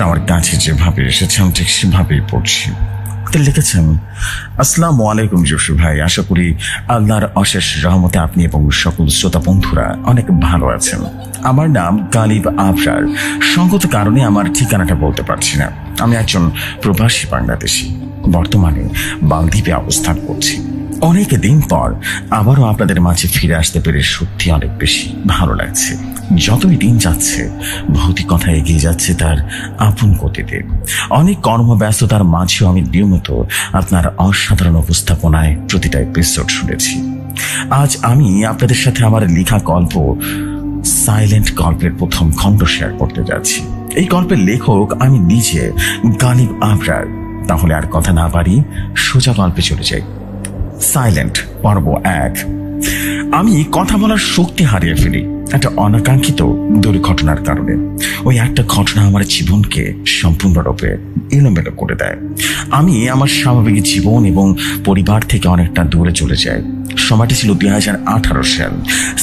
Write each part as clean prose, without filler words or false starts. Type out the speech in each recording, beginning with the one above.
গল্পটা আমার কাছে যেভাবে এসেছে আমি ঠিক সেভাবেই পড়ছি। লিখেছেন, আসসালামু আলাইকুম জসু ভাই, আশা করি আল্লাহর অশেষ রহমতে আপনি এবং সকল শ্রোতা বন্ধুরা অনেক ভালো আছেন। আমার নাম গালিব আবরার। সঙ্গত কারণে আমার ঠিকানাটা বলতে পারছি না। আমি একজন প্রবাসী বাংলাদেশি, বর্তমানে মালদ্বীপে অবস্থান করছি। অনেক দিন পর আবারও আপনাদের মাঝে ফিরে আসতে পেরে সত্যি অনেক বেশি ভালো লাগছে। যতই দিন যাচ্ছে ভৌতিকতা এগিয়ে যাচ্ছে তার আপন গতিতে। অনেক কর্মব্যস্ততার মাঝেও আমি নিয়মিত আপনার অসাধারণ উপস্থাপনায় প্রতিটা এপিসোড শুনেছি। আজ আমি আপনাদের সাথে আমার লেখা গল্প সাইলেন্ট গল্পের প্রথম খণ্ড শেয়ার করতে যাচ্ছি। এই গল্পের লেখক আমি নিজে, গালিব আবরার। তাহলে আর কথা না বাড়ি সোজা গল্পে চলে যাই। সাইলেন্ট পর্ব 1। আমি কথা বলার শক্তি হারিয়ে ফেলি একটা অনাকাঙ্ক্ষিত দুর্ঘটনার কারণে। ওই একটা ঘটনা আমার জীবনকে সম্পূর্ণরূপে এলোমেলো করে দেয়। আমি আমার স্বাভাবিক জীবন এবং পরিবার থেকে অনেকটা দূরে চলে যাই। সময়টি ছিল 2018 সাল।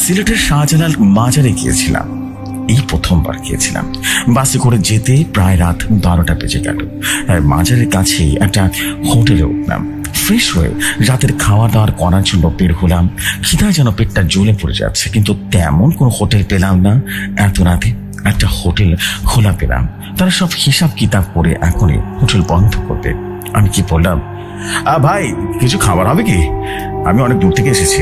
সিলেটের শাহজালাল মাজারে গিয়েছিলাম। এই প্রথমবার গিয়েছিলাম। বাসে করে যেতে প্রায় রাত 12টা বেজে গেল। মাজারের কাছে একটা হোটেলে উঠলাম। ফ্রেশ হয়ে রাতের খাওয়া দাওয়ার করার জন্য বের হলাম। খিদায় যেন পেটটা জ্বলে পড়ে যাচ্ছে, কিন্তু তেমন কোনো হোটেল পেলাম না। এত রাতে একটা হোটেল খোলা পেলাম। তারা সব হিসাব কিতাব করে এখনই হোটেল বন্ধ করবে। আমি কি বললাম, ভাই কিছু খাবার হবে কি? আমি অনেক দূর থেকে এসেছি,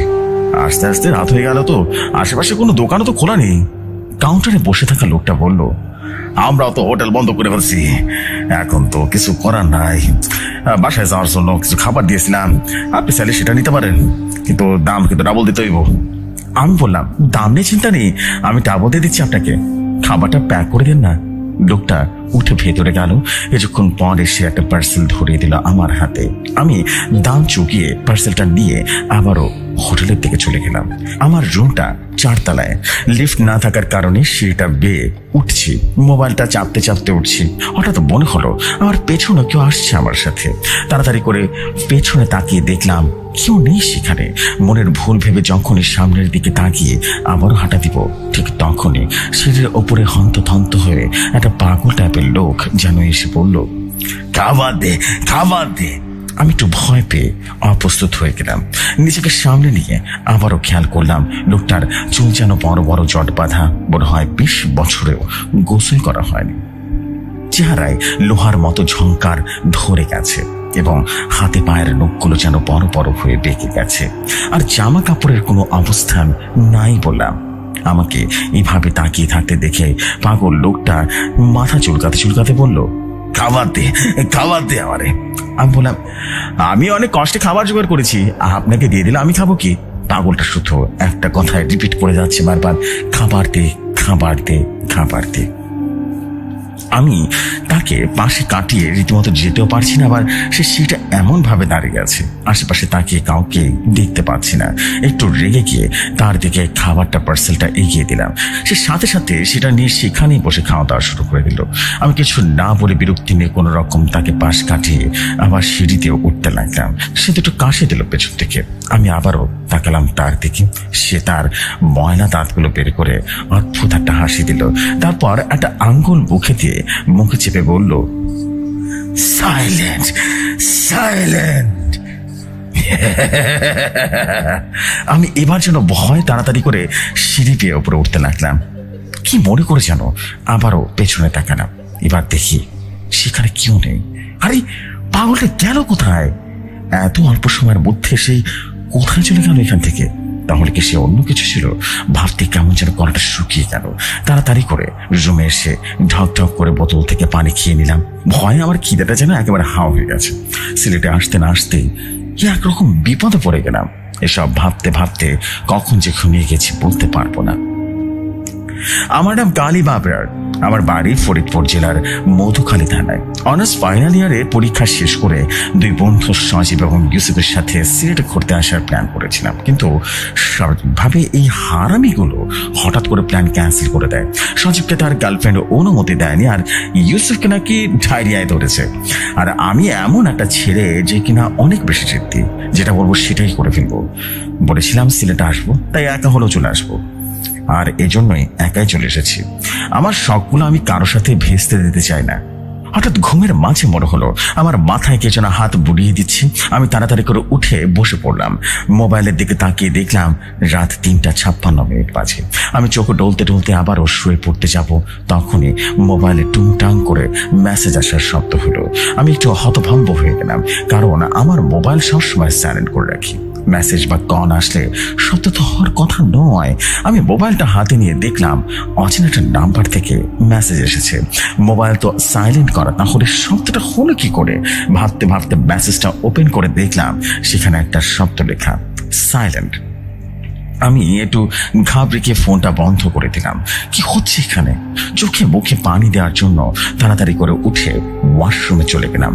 আস্তে আস্তে রাত হয়ে গেল, তো আশেপাশে কোনো দোকানও তো খোলা নেই। কাউন্টারে বসে থাকা লোকটা বলল, আমরাও তো হোটেল বন্ধ করে ফেলছি, এখন তো কিছু করার নাই। বাসায় যাওয়ার জন্য কিছু খাবার দিয়েছিলাম, আপনি চাইলে সেটা নিতে পারেন, কিন্তু দাম কিন্তু ডাবল দিতে হইব। আমি বললাম, দাম নিয়ে চিন্তা নেই, আমি ডাবল দিয়ে দিচ্ছি আপনাকে, খাবারটা প্যাক করে দেন না। লোকটা উঠে ভেতরে গেল। কিছুক্ষণ পর এসে একটা পার্সেল ধরিয়ে দিল আমার হাতে। আমি দাম চুকিয়ে পার্সেলটা নিয়ে আবারও হোটেলের দিকে চলে গেলাম। আমার রুমটা 4 তলায়। লিফট না থাকার কারণে সিঁড়িটা বেয়ে উঠছি। মোবাইলটা চাপতে চাপতে উঠছি। হঠাৎ মনে হলো আমার পেছনে কেউ আসছে আমার সাথে। তাড়াতাড়ি করে পেছনে তাকিয়ে দেখলাম কেউ নেই সেখানে। মনের ভুল ভেবে যখনই সামনের দিকে তাকিয়ে আবারও হাঁটা দিব, ঠিক তখনই সিঁড়ির ওপরে হন্তথন্ত হয়ে একটা পাগল টাইপের লোক যেন এসে বলল, খাবার দে, খাবার দে। আমি একটু ভয় পেয়ে অপ্রস্তুত হয়ে গেলাম। নিজেকে সামনে নিয়ে আবারও খেয়াল করলাম লোকটার চুল যেন বড় বড় জট বাঁধা, মনে হয় 20 বছরেও গোসল করা হয়নি। চেহারায় লোহার মতো ঝংকার ধরে গেছে এবং হাতে পায়ের নখগুলো যেন বড় বড় হয়ে বেঁকে গেছে। আর জামা কাপড়ের কোনো অবস্থান নাই বললাম। আমাকে এইভাবে তাকিয়ে থাকতে দেখে পাগল লোকটা মাথা চুলকাতে চুলকাতে বলল, খাবার দে, খাবার দে আমারে। আমি বললাম, আমি অনেক কষ্টে খাবার জোগাড় করেছি, আপনাকে দিয়ে দিলে আমি খাবো কি? পাগলটা শুধু একটা কথায় রিপিট করে যাচ্ছে বারবার, খাবার দে, খাবার দে, খাবার দে। আমি তাকে পাশে কাটিয়ে রীতিমতো যেতেও পারছি না, আবার সে সিটটা এমন ভাবে দাঁড়িয়ে আছে, আশেপাশে তাকিয়ে কাউকে দেখতে পাচ্ছি না। একটু রেগে গিয়ে তার দিকে খাবারটা পার্সেলটা এগিয়ে দিলাম। সে সাথে সাথে সেটা নিয়ে সেখানেই বসে খাওয়া দাওয়া শুরু করে দিল। আমি কিছু না বলে বিরক্তি নিয়ে কোনো রকম তাকে পাশ কাটিয়ে আবার সিঁড়িতেও উঠতে লাগলাম। সে দুটো কাশে দিল পেছন থেকে। আমি আবারও তাকালাম তার দিকে। সে তার ময়লা দাঁতগুলো বের করে অদ্ভুত একটা হাসি দিল। তারপর একটা আঙ্গুল মুখে দিয়ে মুখে চেপে বলল, সাইলেন্ট, সাইলেন্ট। আমি এবার যেন ভয় তাড়াতাড়ি করে সিঁড়ি পেয়ে উপরে উঠতে লাগলাম। কি মনে করে যেন আবারও পেছনে তাকালাম। এবার দেখি সেখানে কেউ নেই। আরে পাগলটা গেল কোথায়? এত অল্প সময়ের মধ্যে সেই কোথায় চলে গেল এখান থেকে? তাহলে কি সে অন্য কিছু ছিল? ভাবতে কেমন যেন গলাটা শুকিয়ে গেল। তাড়াতাড়ি করে রুমে এসে ঢক ঢক করে বোতল থেকে পানি খেয়ে নিলাম। ভয়ে আমার খিদেটা যেন একেবারে হাওয়া হয়ে গেছে। সিলেটে আসতে না আসতেই কি একরকম বিপদে পড়ে গেলাম। এসব ভাবতে ভাবতে কখন যে ঘুমিয়ে গেছি বলতে পারবো না। আমার নাম গালিব আবরার। আমার বাড়ি ফরিদপুর জেলার মধুখালী থানায়। অনার্স ফাইনাল ইয়ারে পরীক্ষা শেষ করে 2 বন্ধু সজীব এবং ইউসুফের সাথে সিলেটে ঘুরতে আসার প্ল্যান করেছিলাম, কিন্তু স্বাভাবিকভাবে এই হারামিগুলো হঠাৎ করে প্ল্যান ক্যান্সেল করে দেয়। সজীবকে তার গার্লফ্রেন্ড অনুমতি দেয়নি, আর ইউসুফকে নাকি ডায়রিয়ায় ধরেছে। আর আমি এমন একটা ছেলে যে কিনা অনেক বেশি জেদ্দি, যেটা বলবো সেটাই করে ফেলবো। বলেছিলাম সিলেটে আসবো, তাই একা হলেও চলে আসবো, আর এজন্যই একাই চলে এসেছি। আমার শখগুলো আমি কারোর সাথে ভেস্তে দিতে চাই না। হঠাৎ ঘুমের মাঝে মনে হলো আমার মাথায় কে যেন হাত বুলিয়ে দিচ্ছে। আমি তাড়াতাড়ি করে উঠে বসে পড়লাম। মোবাইলের দিকে তাকিয়ে দেখলাম রাত 3:56 বাজে। আমি চোখ ডলতে ডলতে আবারও শুয়ে পড়তে যাব, তখনই মোবাইলে টুংটাং করে মেসেজ আসার শব্দ হলো। আমি একটু হতভম্ব হয়ে গেলাম, কারণ আমার মোবাইল সবসময় সাইলেন্ট করে রাখি। মেসেজ বা কল আসলে শব্দ তো হওয়ার কথা নয়। আমি মোবাইলটা হাতে নিয়ে দেখলাম অচেনা একটা নাম্বার থেকে মেসেজ এসেছে। মোবাইল তো সাইলেন্ট করা, তাহলে শব্দটা হলো কি করে? ভাবতে ভাবতে মেসেজটা ওপেন করে দেখলাম সেখানে একটা শব্দ লেখা, সাইলেন্ট। আমি একটু ঘাবড়ে গিয়ে ফোনটা বন্ধ করে দিলাম। কি হচ্ছে এখানে? চোখে মুখে পানি দেওয়ার জন্য তাড়াতাড়ি করে উঠে ওয়াশরুমে চলে গেলাম।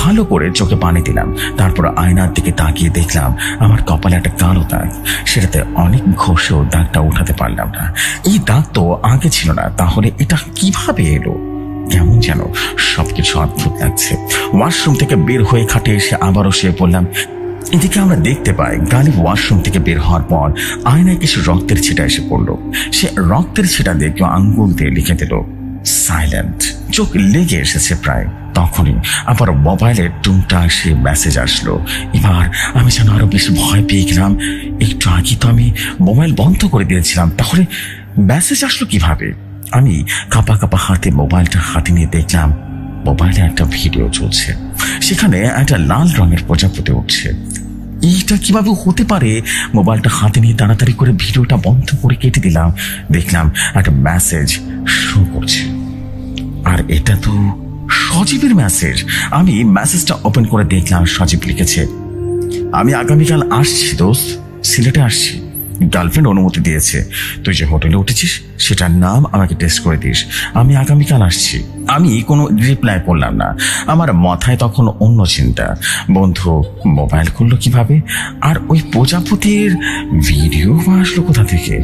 ভালো করে চোখে পানি দিলাম, তারপর আয়নার দিকে তাকিয়ে দেখলাম আমার কপালে একটা কালো দাগ। সেটাতে অনেক ঘষেও দাগটা উঠাতে পারলাম না। এই দাগ তো আগে ছিল না, তাহলে এটা কিভাবে এলো? কেমন যেন সবকিছু অদ্ভুত লাগছে। ওয়াশরুম থেকে বের হয়ে খাটে এসে আবারও শুয়ে পড়লাম। এদিকে আমরা দেখতে পাই গালিব ওয়াশরুম থেকে বের হওয়ার পর আয়নায় কিছু রক্তের ছিটা এসে পড়লো। সে রক্তের ছিটা দিয়ে কেউ আঙ্গুল দিয়ে লিখে দিল, সাইলেন্ট। চোখ লেগে এসেছে প্রায়। তখনই আবার মোবাইলের টুংটা সে মেসেজ আসলো। এবার আমি যেন আরো বেশি ভয় পেয়ে গেলাম। একটু আগে তো আমি মোবাইল বন্ধ করে দিয়েছিলাম, তাহলে মেসেজ আসলো কিভাবে? আমি কাঁপা কাঁপা হাতে মোবাইলটা হাতে নিয়ে দেখলাম মোবাইলে একটা ভিডিও চলছে। সেখানে একটা লাল রঙের প্রজাপতি উঠছে। এইটা কিভাবে হতে পারে? মোবাইলটা হাতে নিয়ে তাড়াতাড়ি করে ভিডিওটা বন্ধ করে কেটে দিলাম। দেখলাম একটা মেসেজ শো করছে, আর এটা তো সজীবের মেসেজ। আমি মেসেজটা ওপেন করে দেখলাম সজীব লিখেছে, আমি আগামীকাল আসছি দোস্ত, সিলেটে আসছি। গার্লফ্রেন্ড অনুমতি দিয়েছে, তুই যে হোটেলে উঠেছিস সেটার নাম আমাকে টেস্ট করে দিস। আমি আগামীকাল আসছি। আমি কোনো রিপ্লাই করলাম না। আমার মাথায় তখন অন্য চিন্তা, বন্ধু মোবাইল করলো কিভাবে? আর ওই প্রজাপতির ভিডিও আসলো কোথা থেকে?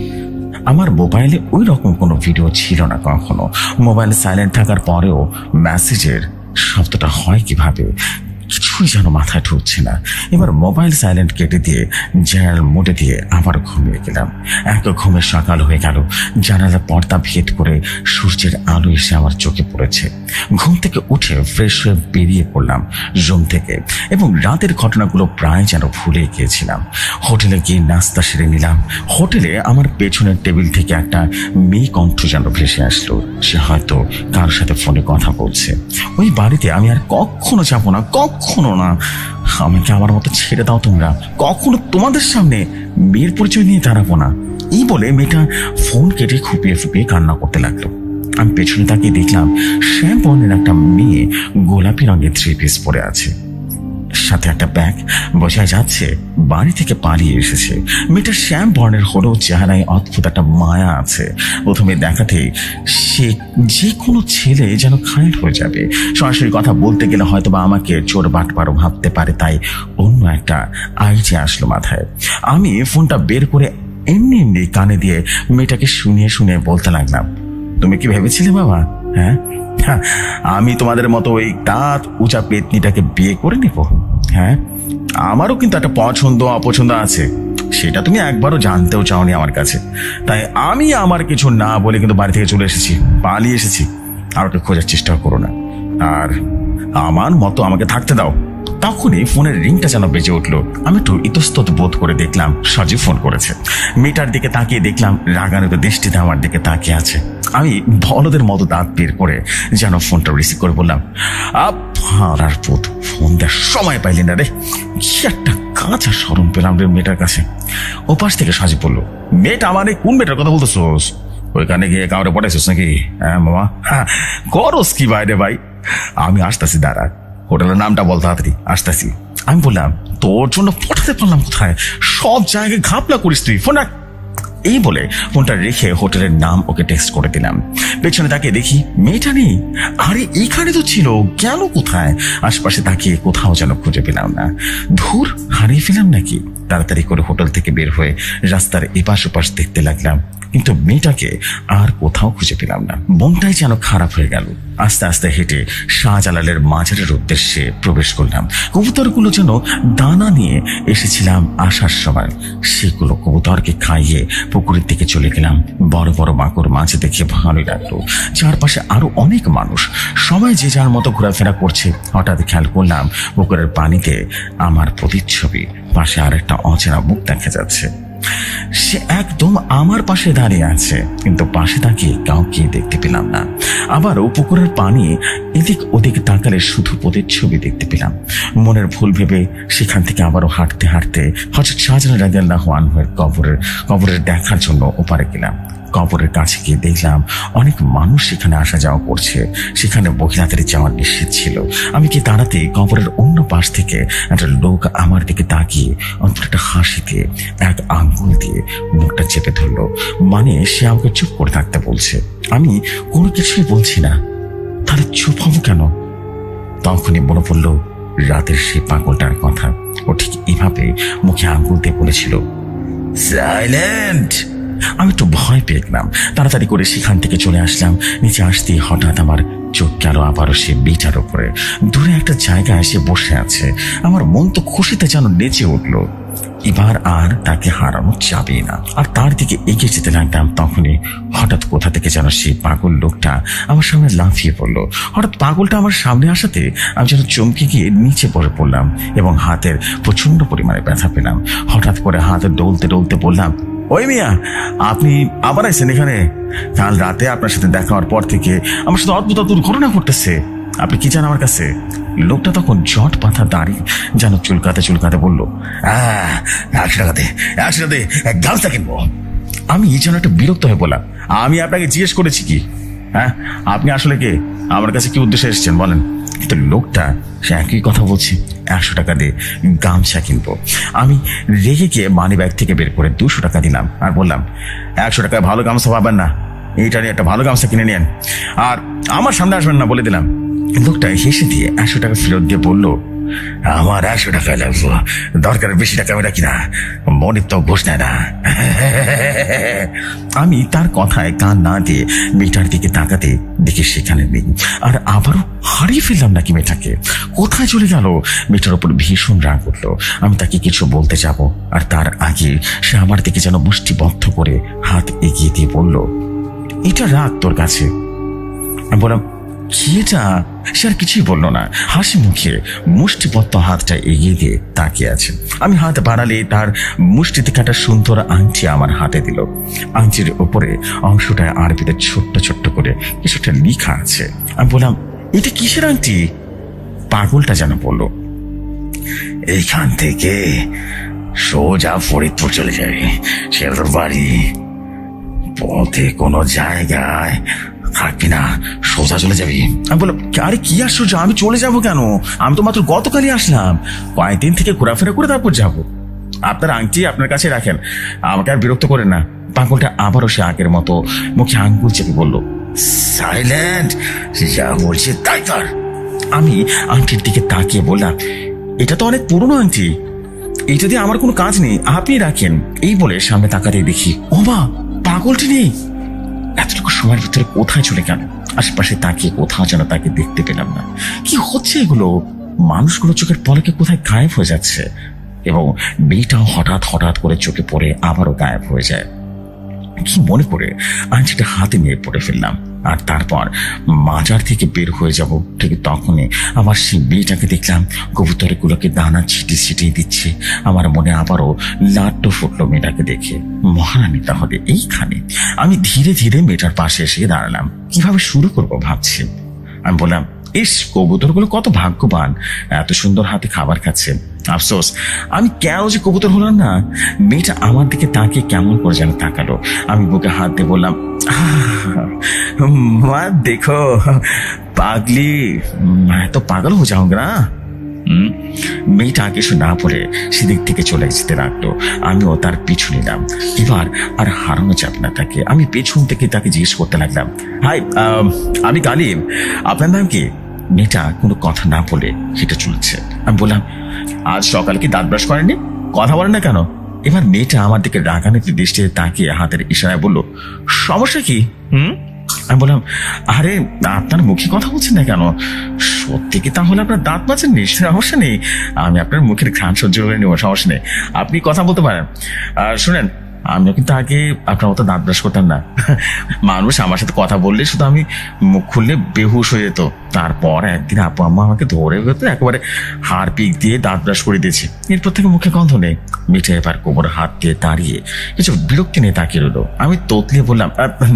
আমার মোবাইলে ওই রকম কোনো ভিডিও ছিল না কখনো। মোবাইল সাইলেন্ট থাকার পরেও মেসেজের শব্দটা হয় কিভাবে? কিছুই যেন মাথায় ঢুকছে না। এবার মোবাইল সাইলেন্ট কেটে দিয়ে জেনারেল মোডে দিয়ে আবার ঘুমিয়ে গেলাম। এক ঘুমে সকাল হয়ে গেল। জানালার পর্দা ভেদ করে সূর্যের আলো এসে আমার চোখে পড়েছে। ঘুম থেকে উঠে ফ্রেশ হয়ে বেরিয়ে পড়লাম রুম থেকে, এবং রাতের ঘটনাগুলো প্রায় যেন ভুলে গিয়েছিলাম। হোটেলে গিয়ে নাস্তা সেরে নিলাম। হোটেলে আমার পেছনের টেবিল থেকে একটা মেয়ে কণ্ঠ যেন ভেসে আসলো। সে হয়তো কারোর সাথে ফোনে কথা বলছে। ওই বাড়িতে আমি আর কখনো যাবো না, কখনো না। আমাকে আমার মতো ছেড়ে দাও তোমরা, কখনো তোমাদের সামনে মেয়ের পরিচয় নিয়ে দাঁড়াবো না। এই বলে মেয়েটা ফোন কেটে ফুপিয়ে ফুপিয়ে কান্না করতে লাগলো। আমি পেছনে তাকিয়ে দেখলাম শ্যাম বর্ণের একটা মেয়ে গোলাপি রঙের 3 পিস পরে আছে, সাথে একটা ব্যাগ। বোঝা যাচ্ছে বাড়ি থেকে পালিয়ে এসেছে। মেয়েটা শ্যাম বর্ণের হলেও চেহারায় অদ্ভুত একটা মায়া আছে। প্রথমে দেখাতেই সে যে কোনো ছেলে যেন খায়ের হয়ে যাবে। সরাসরি কথা বলতে গেলে হয়তো বা আমাকে চোর বাটপারও ভাবতে পারে, তাই অন্য একটা আইডিয়া আসলো মাথায়। আমি ফোনটা বের করে এমনি এমনি কানে দিয়ে মেয়েটাকে শুনিয়ে শুনিয়ে বলতে লাগলাম, তুমি কি ভেবেছিলে বাবা? হ্যাঁ, আমি তোমাদের মতো ওই দাঁত উঁচা পেতনিটাকে বিয়ে করে নেব? হ্যাঁ, আমারও কিন্তু একটা পছন্দ অপছন্দ আছে, সেটা তুমি একবারও জানতেও চাওনি আমার কাছে। তাই আমি আমার কিছু না বলে কিন্তু বাড়ি থেকে চলে এসেছি, পালিয়ে এসেছি। আর ওকে খোঁজার চেষ্টা করো না, আর আমার মতো আমাকে থাকতে দাও। তখনই ফোনের রিংটা যেন বেজে উঠলো। আমি একটু ইতস্তত বোধ করে দেখলাম সজীব ফোন করেছে। মেয়েটার দিকে তাকিয়ে দেখলাম রাগান্বিত দৃষ্টিতে আমার দিকে তাকিয়ে আছে। আমি বলদের মতো দাঁত বের করে যেন ফোনটা রিসিভ করে বললাম, আর পুত, ফোন দেওয়ার সময় পাইলি না রে। কি একটা কাঁচা শরম পেলাম রে মেয়েটার কাছে। ওপাশ থেকে সজীব বললো, মেয়েটা আমার কোন মেয়েটার কথা বলতেছোস? ওইখানে গিয়ে কাউরে পটাইছিস নাকি? হ্যাঁ মামা, করস কি বাইরে ভাই? আমি আসতেছি, দাঁড়া, হোটেলের নামটা বল তাড়াতাড়ি, আসতেছি। আমি বললাম, তোর জন্য পটাতে পারলাম কোথায়? সব জায়গায় ঘাপলা করিস তুই, ফোন রাখ। এই বলে ফোনটা রেখে হোটেলের নাম ওকে টেক্সট করে দিলাম। পেছনে তাকিয়ে দেখি মেয়েটা নেই। আরে এইখানে তো ছিল, গেল কোথায়? আশপাশে তাকিয়ে কোথাও যেন খুঁজে পেলাম না। ধুর, হারিয়ে ফেলাম নাকি? তাড়াতাড়ি করে হোটেল থেকে বের হয়ে রাস্তার এপাশ ওপাশ দেখতে লাগলাম। কিন্তু মেয়েটাকে আর কোথাও খুঁজে পেলাম না। মনটাই যেন খারাপ হয়ে গেল। আস্তে আস্তে হেঁটে শাহজালালের মাজারের উদ্দেশ্যে প্রবেশ করলাম। কবুতরগুলো যেন দানা নিয়ে এসেছিলাম আসার সময়। সেগুলো কবুতরকে খাইয়ে পুকুরের দিকে চলে গেলাম। বড় বড় মাকড় মাছ দেখে ভালোই লাগলো। চারপাশে আরো অনেক মানুষ, সবাই যে যার মতো ঘোরাফেরা করছে। হঠাৎ খেয়াল করলাম পুকুরের পানিতে আমার প্রতিচ্ছবি, পাশে আর একটা অচেনা মুখ দেখা যাচ্ছে। সে একদম আমার পাশে দাঁড়িয়ে আছে, কিন্তু পাশে তাকিয়ে কাউকে দেখতে পেলাম না। আবারও পুকুরের পানি এদিক ওদিক তাকালে শুধু প্রতিচ্ছবি দেখতে পেলাম। মনের ভুল ভেবে সেখান থেকে আবারও হাঁটতে হাঁটতে হযরত শাহজালাল রাদিয়াল্লাহু আনহুর কবরের দেখার জন্য ওপারে গেলাম। কবরের কাছে গিয়ে দেখলাম অনেক মানুষ সেখানে আসা যাওয়া করছে। সেখানে মহিলাদের যাওয়ার নিষেধ ছিল। আমি কি দাঁড়াতে কবরের অন্য পাশ থেকে একটা লোক আমার দিকে তাকিয়ে অন্তত একটা হাসি দিয়ে এক আঙ্গুল দিয়ে মুখটা চেপে ধরলো, মানে সে আমাকে চুপ করে থাকতে বলছে। আমি কোনো কিছুই বলছি না, তাহলে চুপ হবো কেন? তখনই মনে পড়লো রাতের সেই পাগলটার কথা। ও ঠিক এভাবে মুখে আঙ্গুল দিয়ে বলেছিল, সাইলেন্ট। আমি একটু ভয় পেয়ে গেলাম। তাড়াতাড়ি করে সেখান থেকে চলে আসলাম। নিচে আসতে হঠাৎ আমার চোখ গেল আবারও সে মেয়েটার উপরে। দূরে একটা জায়গায় এসে বসে আছে। আমার মন তো খুশিতে যেন নেচে উঠলো। এবার আর তাকে হারানো যাবে না। আর তার দিকে এগিয়ে যেতে লাগলাম। তখনই হঠাৎ কোথা থেকে যেন সেই পাগল লোকটা আমার সামনে লাফিয়ে পড়লো। হঠাৎ পাগলটা আমার সামনে আসাতে আমি যেন চমকে গিয়ে নিচে পড়ে পড়লাম এবং হাতের প্রচন্ড পরিমাণে ব্যথা পেলাম। হঠাৎ করে হাতে ডলতে ডলতে বললাম, ওই মিয়া, আপনি আবার আছেন এখানে? কাল রাতে আপনার সাথে দেখা হওয়ার পর থেকে আমার সাথে অদ্ভুত অদ্ভুত ঘটনা ঘটতেছে। আপনি কি চান আমার কাছে? লোকটা তখন জট পাথা দাঁড়িয়ে যেন চুলকাতে চুলকাতে বললো, 100 টাকাতে গামছা কিনবো। আমি যেন একটু বিরক্ত হয়ে বললাম, আমি আপনাকে জিজ্ঞেস করেছি কি? হ্যাঁ, আপনি আসলে কে? আমার কাছে কি উদ্দেশ্যে এসেছেন বলেন? কিন্তু লোকটা সে একই কথা বলছে, 100 টাকা দিয়ে গামছা কিনবো। আমি রেগে গিয়ে মানি ব্যাগ থেকে বের করে 200 টাকা দিলাম আর বললাম, 100 টাকায় ভালো গামছা পাবেন না, এইটা নিয়ে একটা ভালো গামছা কিনে নিন, আর আমার সামনে আসবেন না বলে দিলাম। লোকটা হেসে দিয়ে 100 টাকা ফেরত দিয়ে বললো, আমার 100 টাকা লাগবো, দরকার বেশি টাকা আমি রাখি না, মনে তো ঘুষ নেয় না। আমি তার কথায় কান না দিয়ে মেয়েটার দিকে তাকাতে দেখে সেখানে নেই। আর আবারও হারিয়ে ফেললাম নাকি মেয়েটাকে। কোথায় চলে গেল? মেয়েটার উপর ভীষণ রাগ উঠলো। আমি তাকে কিছু বলতে যাব, আর তার আগে সে আমার দিকে যেন মুষ্টিবদ্ধ করে হাত এগিয়ে দিয়ে বলল, এটা রাখ তোর কাছে। আমি বললাম, কি এটা? সে আর কিছুই বললো না, হাসি মুখে মুষ্টিবদ্ধ হাতটা এগিয়ে দিয়ে তাকিয়ে আছে। আমি হাত বাড়ালে তার মুষ্টি থেকে একটা সুন্দর আংটি আমার হাতে দিল। আংটির উপরে অংশটায় আরবিতে ছোট্ট ছোট্ট করে কিছুটা লেখা আছে। আমি বললাম, এটা কিসের আংটি? পাগলটা যেন বলল, এইখান থেকে সোজা ফরিদপুর চলে যাবে, সে তোর বাড়ি। পথে কোনো জায়গায় থাকবি না, সোজা চলে যাবি। আমি বললাম, আরে কি আশ্চর্য, আমি চলে যাবো কেন? আমি তো মাত্র গতকালই আসলাম, কয়েকদিন থেকে ঘোরাফেরা করে তারপর যাবো। আপনার আংটি আপনার কাছে রাখেন, আমাকে আর বিরক্ত করেন না। পাগলটা আবারও সে আগের মতো মুখে আঙ্গুল চেপে বলল, সাইলেন্ট, যা বলছে তাই কর। আমি আংটির দিকে তাকিয়ে বললাম, এটা তো অনেক পুরনো আংটি, এটা দিয়ে আমার কোনো কাজ নেই, আপনি রাখেন। এই বলে সামনে তাকাতে দেখি, ও মা, পাগলটি নেই। এতটুকু সময়ের ভিতরে কোথায় চলে গেল? আশেপাশে তাকিয়ে কোথাও যেন তাকে দেখতে পেলাম না। কি হচ্ছে এগুলো? মানুষগুলো চোখের পলকে কোথায় গায়েব হয়ে যাচ্ছে, এবং মেয়েটাও হঠাৎ হঠাৎ করে চোখে পড়ে আবারও গায়েব হয়ে যায়। কি মনে করে আংটিটা হাতে নিয়ে পড়ে ফেললাম, আর তারপর মাজার থেকে বের হয়ে যাব। ঠিক তখনই আমার সেই মেয়েটাকে দেখলাম কবুতরগুলোকে দানা ছিটিয়ে ছিটিয়ে দিচ্ছে। আমার মনে আবারও লাড্ডু ফুটলো মেয়েটাকে দেখে, মহারানী তাহলে এইখানে। আমি ধীরে ধীরে মেয়েটার পাশে এসে দাঁড়ালাম। কিভাবে শুরু করব ভাবছি। আমি বললাম, ইস, কবুতরগুলো কত ভাগ্যবান, এত সুন্দর হাতে খাবার খাচ্ছে। আফসোস আমি কেন যে কবুতর হলাম না। মেয়েটা আমার দিকে তাকিয়ে কেমন করে যেন তাকালো। আমি বুকে হাত দিয়ে বললাম, মা দেখো পাগলি, मैं तो पागल हो जाऊंगा ना। মেয়েটা কিছু না বলে সেদিক থেকে চলে যেতে লাগলো। আমিও তার পিছু নিলাম। এবার আর হারানো যাবে না তাকে। আমি পেছন থেকে তাকে জিজ্ঞেস করতে লাগলাম, হাই, আমি গালিব, আপনার নাম কি? মেয়েটা কোনো কথা না বলে হেঁটে চলেছে। আমি বললাম, আজ সকালে কি দাঁত ব্রাশ করেননি? কথা বলেন না কেন? এবার মেয়েটা আমার দিকে রাগান্বিত দৃষ্টিতে তাকিয়ে হাতের ইশারায় বলল, সমস্যা কি? আমি বললাম, আরে আপনার মুখে কথা বলছেন না কেন? সত্যি কি তাহলে আপনার দাঁত বাজেননি? সমস্যা নেই, আমি আপনার মুখের ঘ্রাণ সহ্য করে নেব, সমস্যা নেই, আপনি কথা বলতে পারেন। আর শুনেন, আমিও কিন্তু আগে আপনার মতো দাঁত ব্রাশ করতাম না। মানুষ আমার সাথে কথা বললে শুধু আমি মুখ খুললে বেহুশ হয়ে যেত। তারপর একদিন আপু আম্মা আমাকে ধরে হতো একেবারে হাড় পিক দিয়ে দাঁত ব্রাশ করে দিয়েছে। এরপর থেকে মুখে গন্ধ নেই। মিঠে এবার কোমরে হাত দিয়ে দাঁড়িয়ে কিছু বিরক্তি নিয়ে তাকিয়ে রইল। আমি তোতলিয়ে বললাম,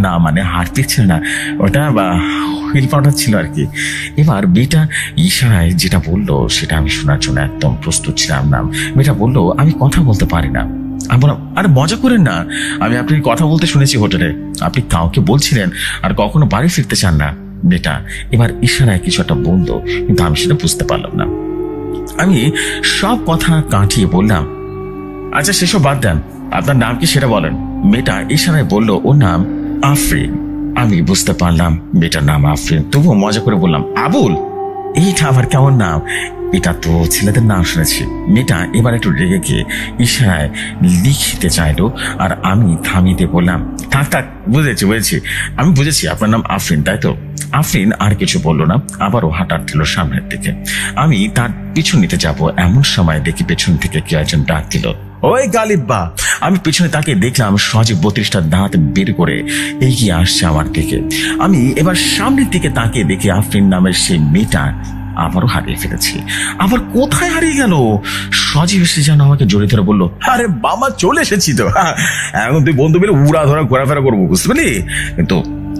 না মানে হাড় পিক ছিল না, ওটা হুইল পাউডার ছিল আর কি। এবার মেয়েটা ইশারায় যেটা বললো সেটা আমি শোনার জন্য একদম প্রস্তুত ছিলাম না। মেয়েটা বললো, আমি কথা বলতে পারি না। আমি বললাম, আরে মজা করেন না, আমি আপনার কথা বলতে শুনেছি হোটেলে, আপনি কাউকে বলছিলেন আর কখনো বাড়ি ফিরতে চান না। বেটা এবার ইশারায় কিছু একটা বললো, কিন্তু আমি সেটা বুঝতে পারলাম না। আমি সব কথা কাটিয়ে বললাম, আচ্ছা সেসব বাদ দেন, আপনার নাম কি সেটা বলেন। মেয়েটা ইশারায় বলল, ওর নাম আফরিন। আমি বুঝতে পারলাম মেয়েটার নাম আফরিন, তবুও মজা করে বললাম, আবুল? এইটা আবার কেমন নাম? এটা তো ছেলেদের নাম শুনেছি। মেয়েটা এবার একটু রেগে গিয়ে ইশারায় লিখতে চাইলো, আর আমি থামিয়ে দিয়ে বললাম, থাক থাক, বুঝেছি, আমি বুঝেছি আপনার নাম আফরিন, তাই তো? আফরিন আর কিছু বললো না, আবারও হাঁটার দিল সামনের দিকে। আমি তার পিছু নিতে যাব, এমন সময় দেখি পেছন থেকে কেউ একজন ডাক দিল, ওই গালিব্বা। আমি পিছনে তাকে দেখলাম সজীব 32টা দাঁত বের করে এগিয়ে আসছে আমার দিকে। আমি এবার সামনের দিকে তাকিয়ে দেখি আফরিন নামের সেই মেয়েটা আবারও হারিয়ে ফেলেছি। আবার কোথায় হারিয়ে গেল? সজীব এসে যেন আমাকে জড়িয়ে ধরে বললো, আরে বাবা চলে এসেছি তো, এখন তুই বন্ধু মিলে উড়া ধরা ঘোরাফেরা করবো, বুঝতে পারলি? কিন্তু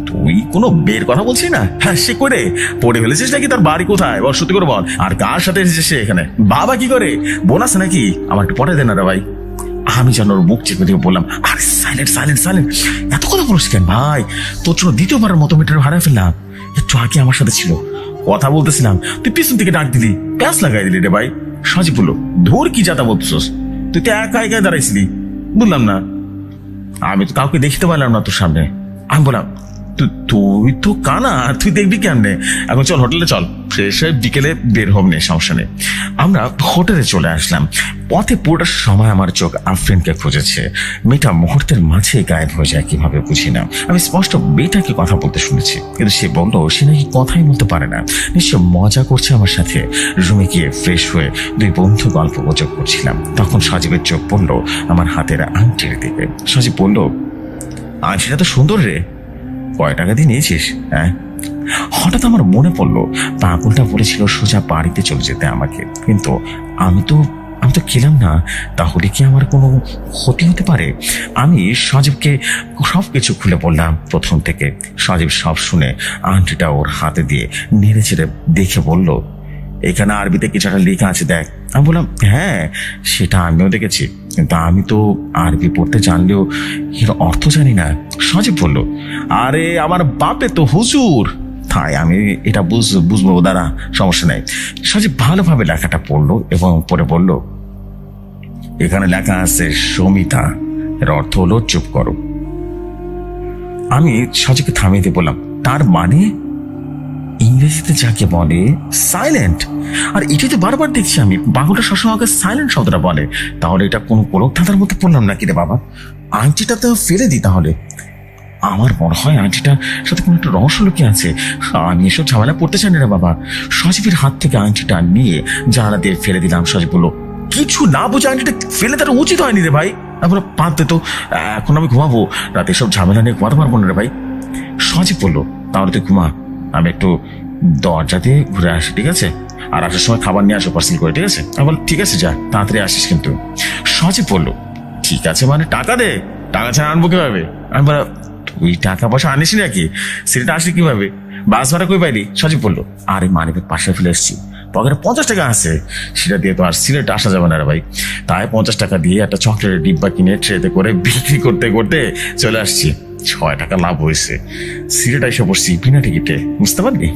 তুই কোনো বের কথা বলছিস না? হ্যাঁ, সে করে পড়ে ফেলেছিস নাকি? তার বাড়ি কোথায় বল, সত্যি করে বল। আর কার সাথে এসেছিস সে এখানে? বাবা কি করে? বোনাস নাকি? আমার একটু পরে দে না রে ভাই। আমি যেন ওর মুখ চেপে দিয়ে বললাম, আরে সাইলেন্ট, এত কথা বলিস কেন ভাই? তোর জন্য দ্বিতীয়বারের মতো মিটার হারাই ফেললাম। একটু আগে আমার সাথে ছিল, কথা বলতেছিলাম, তুই পিছন থেকে ডাক দিলি, প্যাঁচ লাগাই দিলি রে ভাই। সজীব বললো, ধর কি যাতা বলতেছস, তুই তো একা একাই দাঁড়াইছিলি, বুঝলাম না, আমি তো কাউকে দেখতে পারলাম না তোর সামনে। আমি বললাম, তুই তো কানা, তুই দেখবি কেমনে? এখন চল হোটেলে চল, ফ্রেশ হয়ে বিকেলে বের হবনে, সমস্যা নেই। আমরা হোটেলে চলে আসলাম। পথে পুরোটা সময় আমার চোখ আফরিনকে খুঁজেছে। মেয়েটা মুহূর্তের মাঝে গায়েব হয়ে যায় কিভাবে বুঝি না। আমি স্পষ্ট মেয়েটাকে কথা বলতে শুনেছি, কিন্তু সে বললো সে নাকি কথাই বলতে পারে না, নিশ্চয় মজা করছে আমার সাথে। রুমে গিয়ে ফ্রেশ হয়ে দুই বন্ধু গল্প গুজব করছিলাম, তখন সজীবের চোখ পড়লো আমার হাতের আংটির দিকে। সজীব বলল, আংটিটা তো সুন্দর রে, কয় টাকা দিয়ে নিয়েছিস? হ্যাঁ। হঠাৎ আমার মনে পড়লো পাগলটা বলেছিল সোজা বাড়িতে চলে যেতে আমাকে, কিন্তু আমি তো খেলাম না, তাহলে কি আমার কোনো ক্ষতি হতে পারে? আমি সজীবকে সবকিছু খুলে বললাম প্রথম থেকে। সজীব সব শুনে আংটিটা ওর হাতে দিয়ে নেড়ে চেড়ে দেখে বলল, এখানে আরবিতে কিছু একটা লেখা আছে দেখ। আমি বললাম, হ্যাঁ সেটা আমিও দেখেছি, কিন্তু আমি তো আরবি পড়তে জানলেও এর অর্থ জানি না। সজীব বলল, আরে আমার বাপে তো হুজুর, তাই আমি এটা বুঝবো দাঁড়া, সমস্যা নেই। সজীব ভালোভাবে লেখাটা পড়লো এবং পরে বলল, এখানে লেখা আছে সমিতা, এর অর্থ হলো চুপ করো। আমি সজীবকে থামিয়ে দিয়ে বললাম, তার মানে ইংরেজিতে যাকে বলে সাইলেন্ট। আর এটাই তো বারবার দেখছি আমি, বাংলাটা সবসময় আমাকে সাইলেন্ট শব্দটা বলে। তাহলে এটা কোনো গোলক ধাঁধার মধ্যে পড়লাম নাকি রে বাবা? আংটিটা তো ফেলে দিই তাহলে। আমার মনে হয় আংটিটার সাথে কোনো একটা রহস্য লুকিয়ে আছে। আমি এসব ঝামেলা পড়তে চাই না রে বাবা। সজীবের হাত থেকে আংটিটা নিয়ে জানালা দিয়ে ফেলে দিলাম। সজীব বললো, কিছু না বুঝে আংটিটা ফেলে তার উচিত হয়নি রে ভাই। তারপরে বাদ দে তো, এখন আমি ঘুমাবো, রাতে সব ঝামেলা নিয়ে ঘুমাতে পারবো না রে ভাই। সজীব বললো, তাহলে তুই ঘুমা, আমি একটু দরজা দিয়ে ঘুরে আসি, ঠিক আছে? আর আসার সময় খাবার নিয়ে আসো পার্সেল করে, ঠিক আছে? আমি বল, ঠিক আছে যা, তাড়াতাড়ি আসিস কিন্তু। সজীব বললো, ঠিক আছে মানে টাকা দে, টাকা ছাড়া আনবো কিভাবে? আমি বললাম, তুই টাকা পয়সা আনিস নাকি? সেটা আসলি কিভাবে? বাস ভাড়া কই পাইলি? সজীব বললো, আরে মানিব্যাগ পাশে ফেলে এসছি, পকেটে 50 টাকা আছে, সেটা দিয়ে তো আর সিলেট আসা যাবে না রে ভাই। তাই 50 টাকা দিয়ে একটা চকলেটের ডিব্বা কিনে ট্রেতে করে বিক্রি করতে করতে চলে আসছি। 6 টাকা লাভ হয়েছে। সিলেট এসে পড়ছি বিনা টিকিটে, বুঝতে পারলি?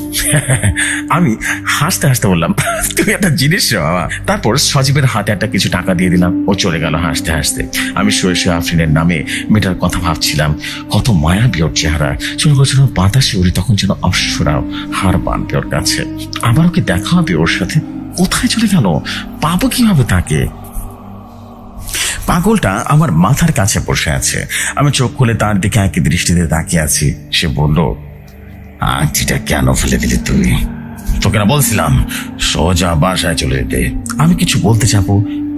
আমি হাসতে হাসতে বললাম, তুই একটা জিনিস রে বাবা। তারপর সজীবের হাতে একটা কিছু টাকা দিয়ে দিলাম, ও চলে গেল হাসতে হাসতে। আমি শুয়ে শুয়ে আফরিনের নামে মেয়েটার কথা ভাবছিলাম, কত মায়াবী ওর চেহারা, চলে গেছিল বাতাসে উড়ি, তখন যেন অশ্বরাও হার বানবে ওর কাছে। আবার ওকে দেখা হবে ওর সাথে, কোথায় চলে গেল, পাবো কিভাবে তাকে? পাগলটা আমার মাথার কাছে বসে আছে। আমি চোখ খুলে তার দিকে একই দৃষ্টিতে তাকিয়ে আছি। সে বলল, আংটিটা কেন ফেলে দিলি তুই? তোকে না বলছিলাম সোজা বাসায় চলে যেতে। আমি কিছু বলতে যাবো,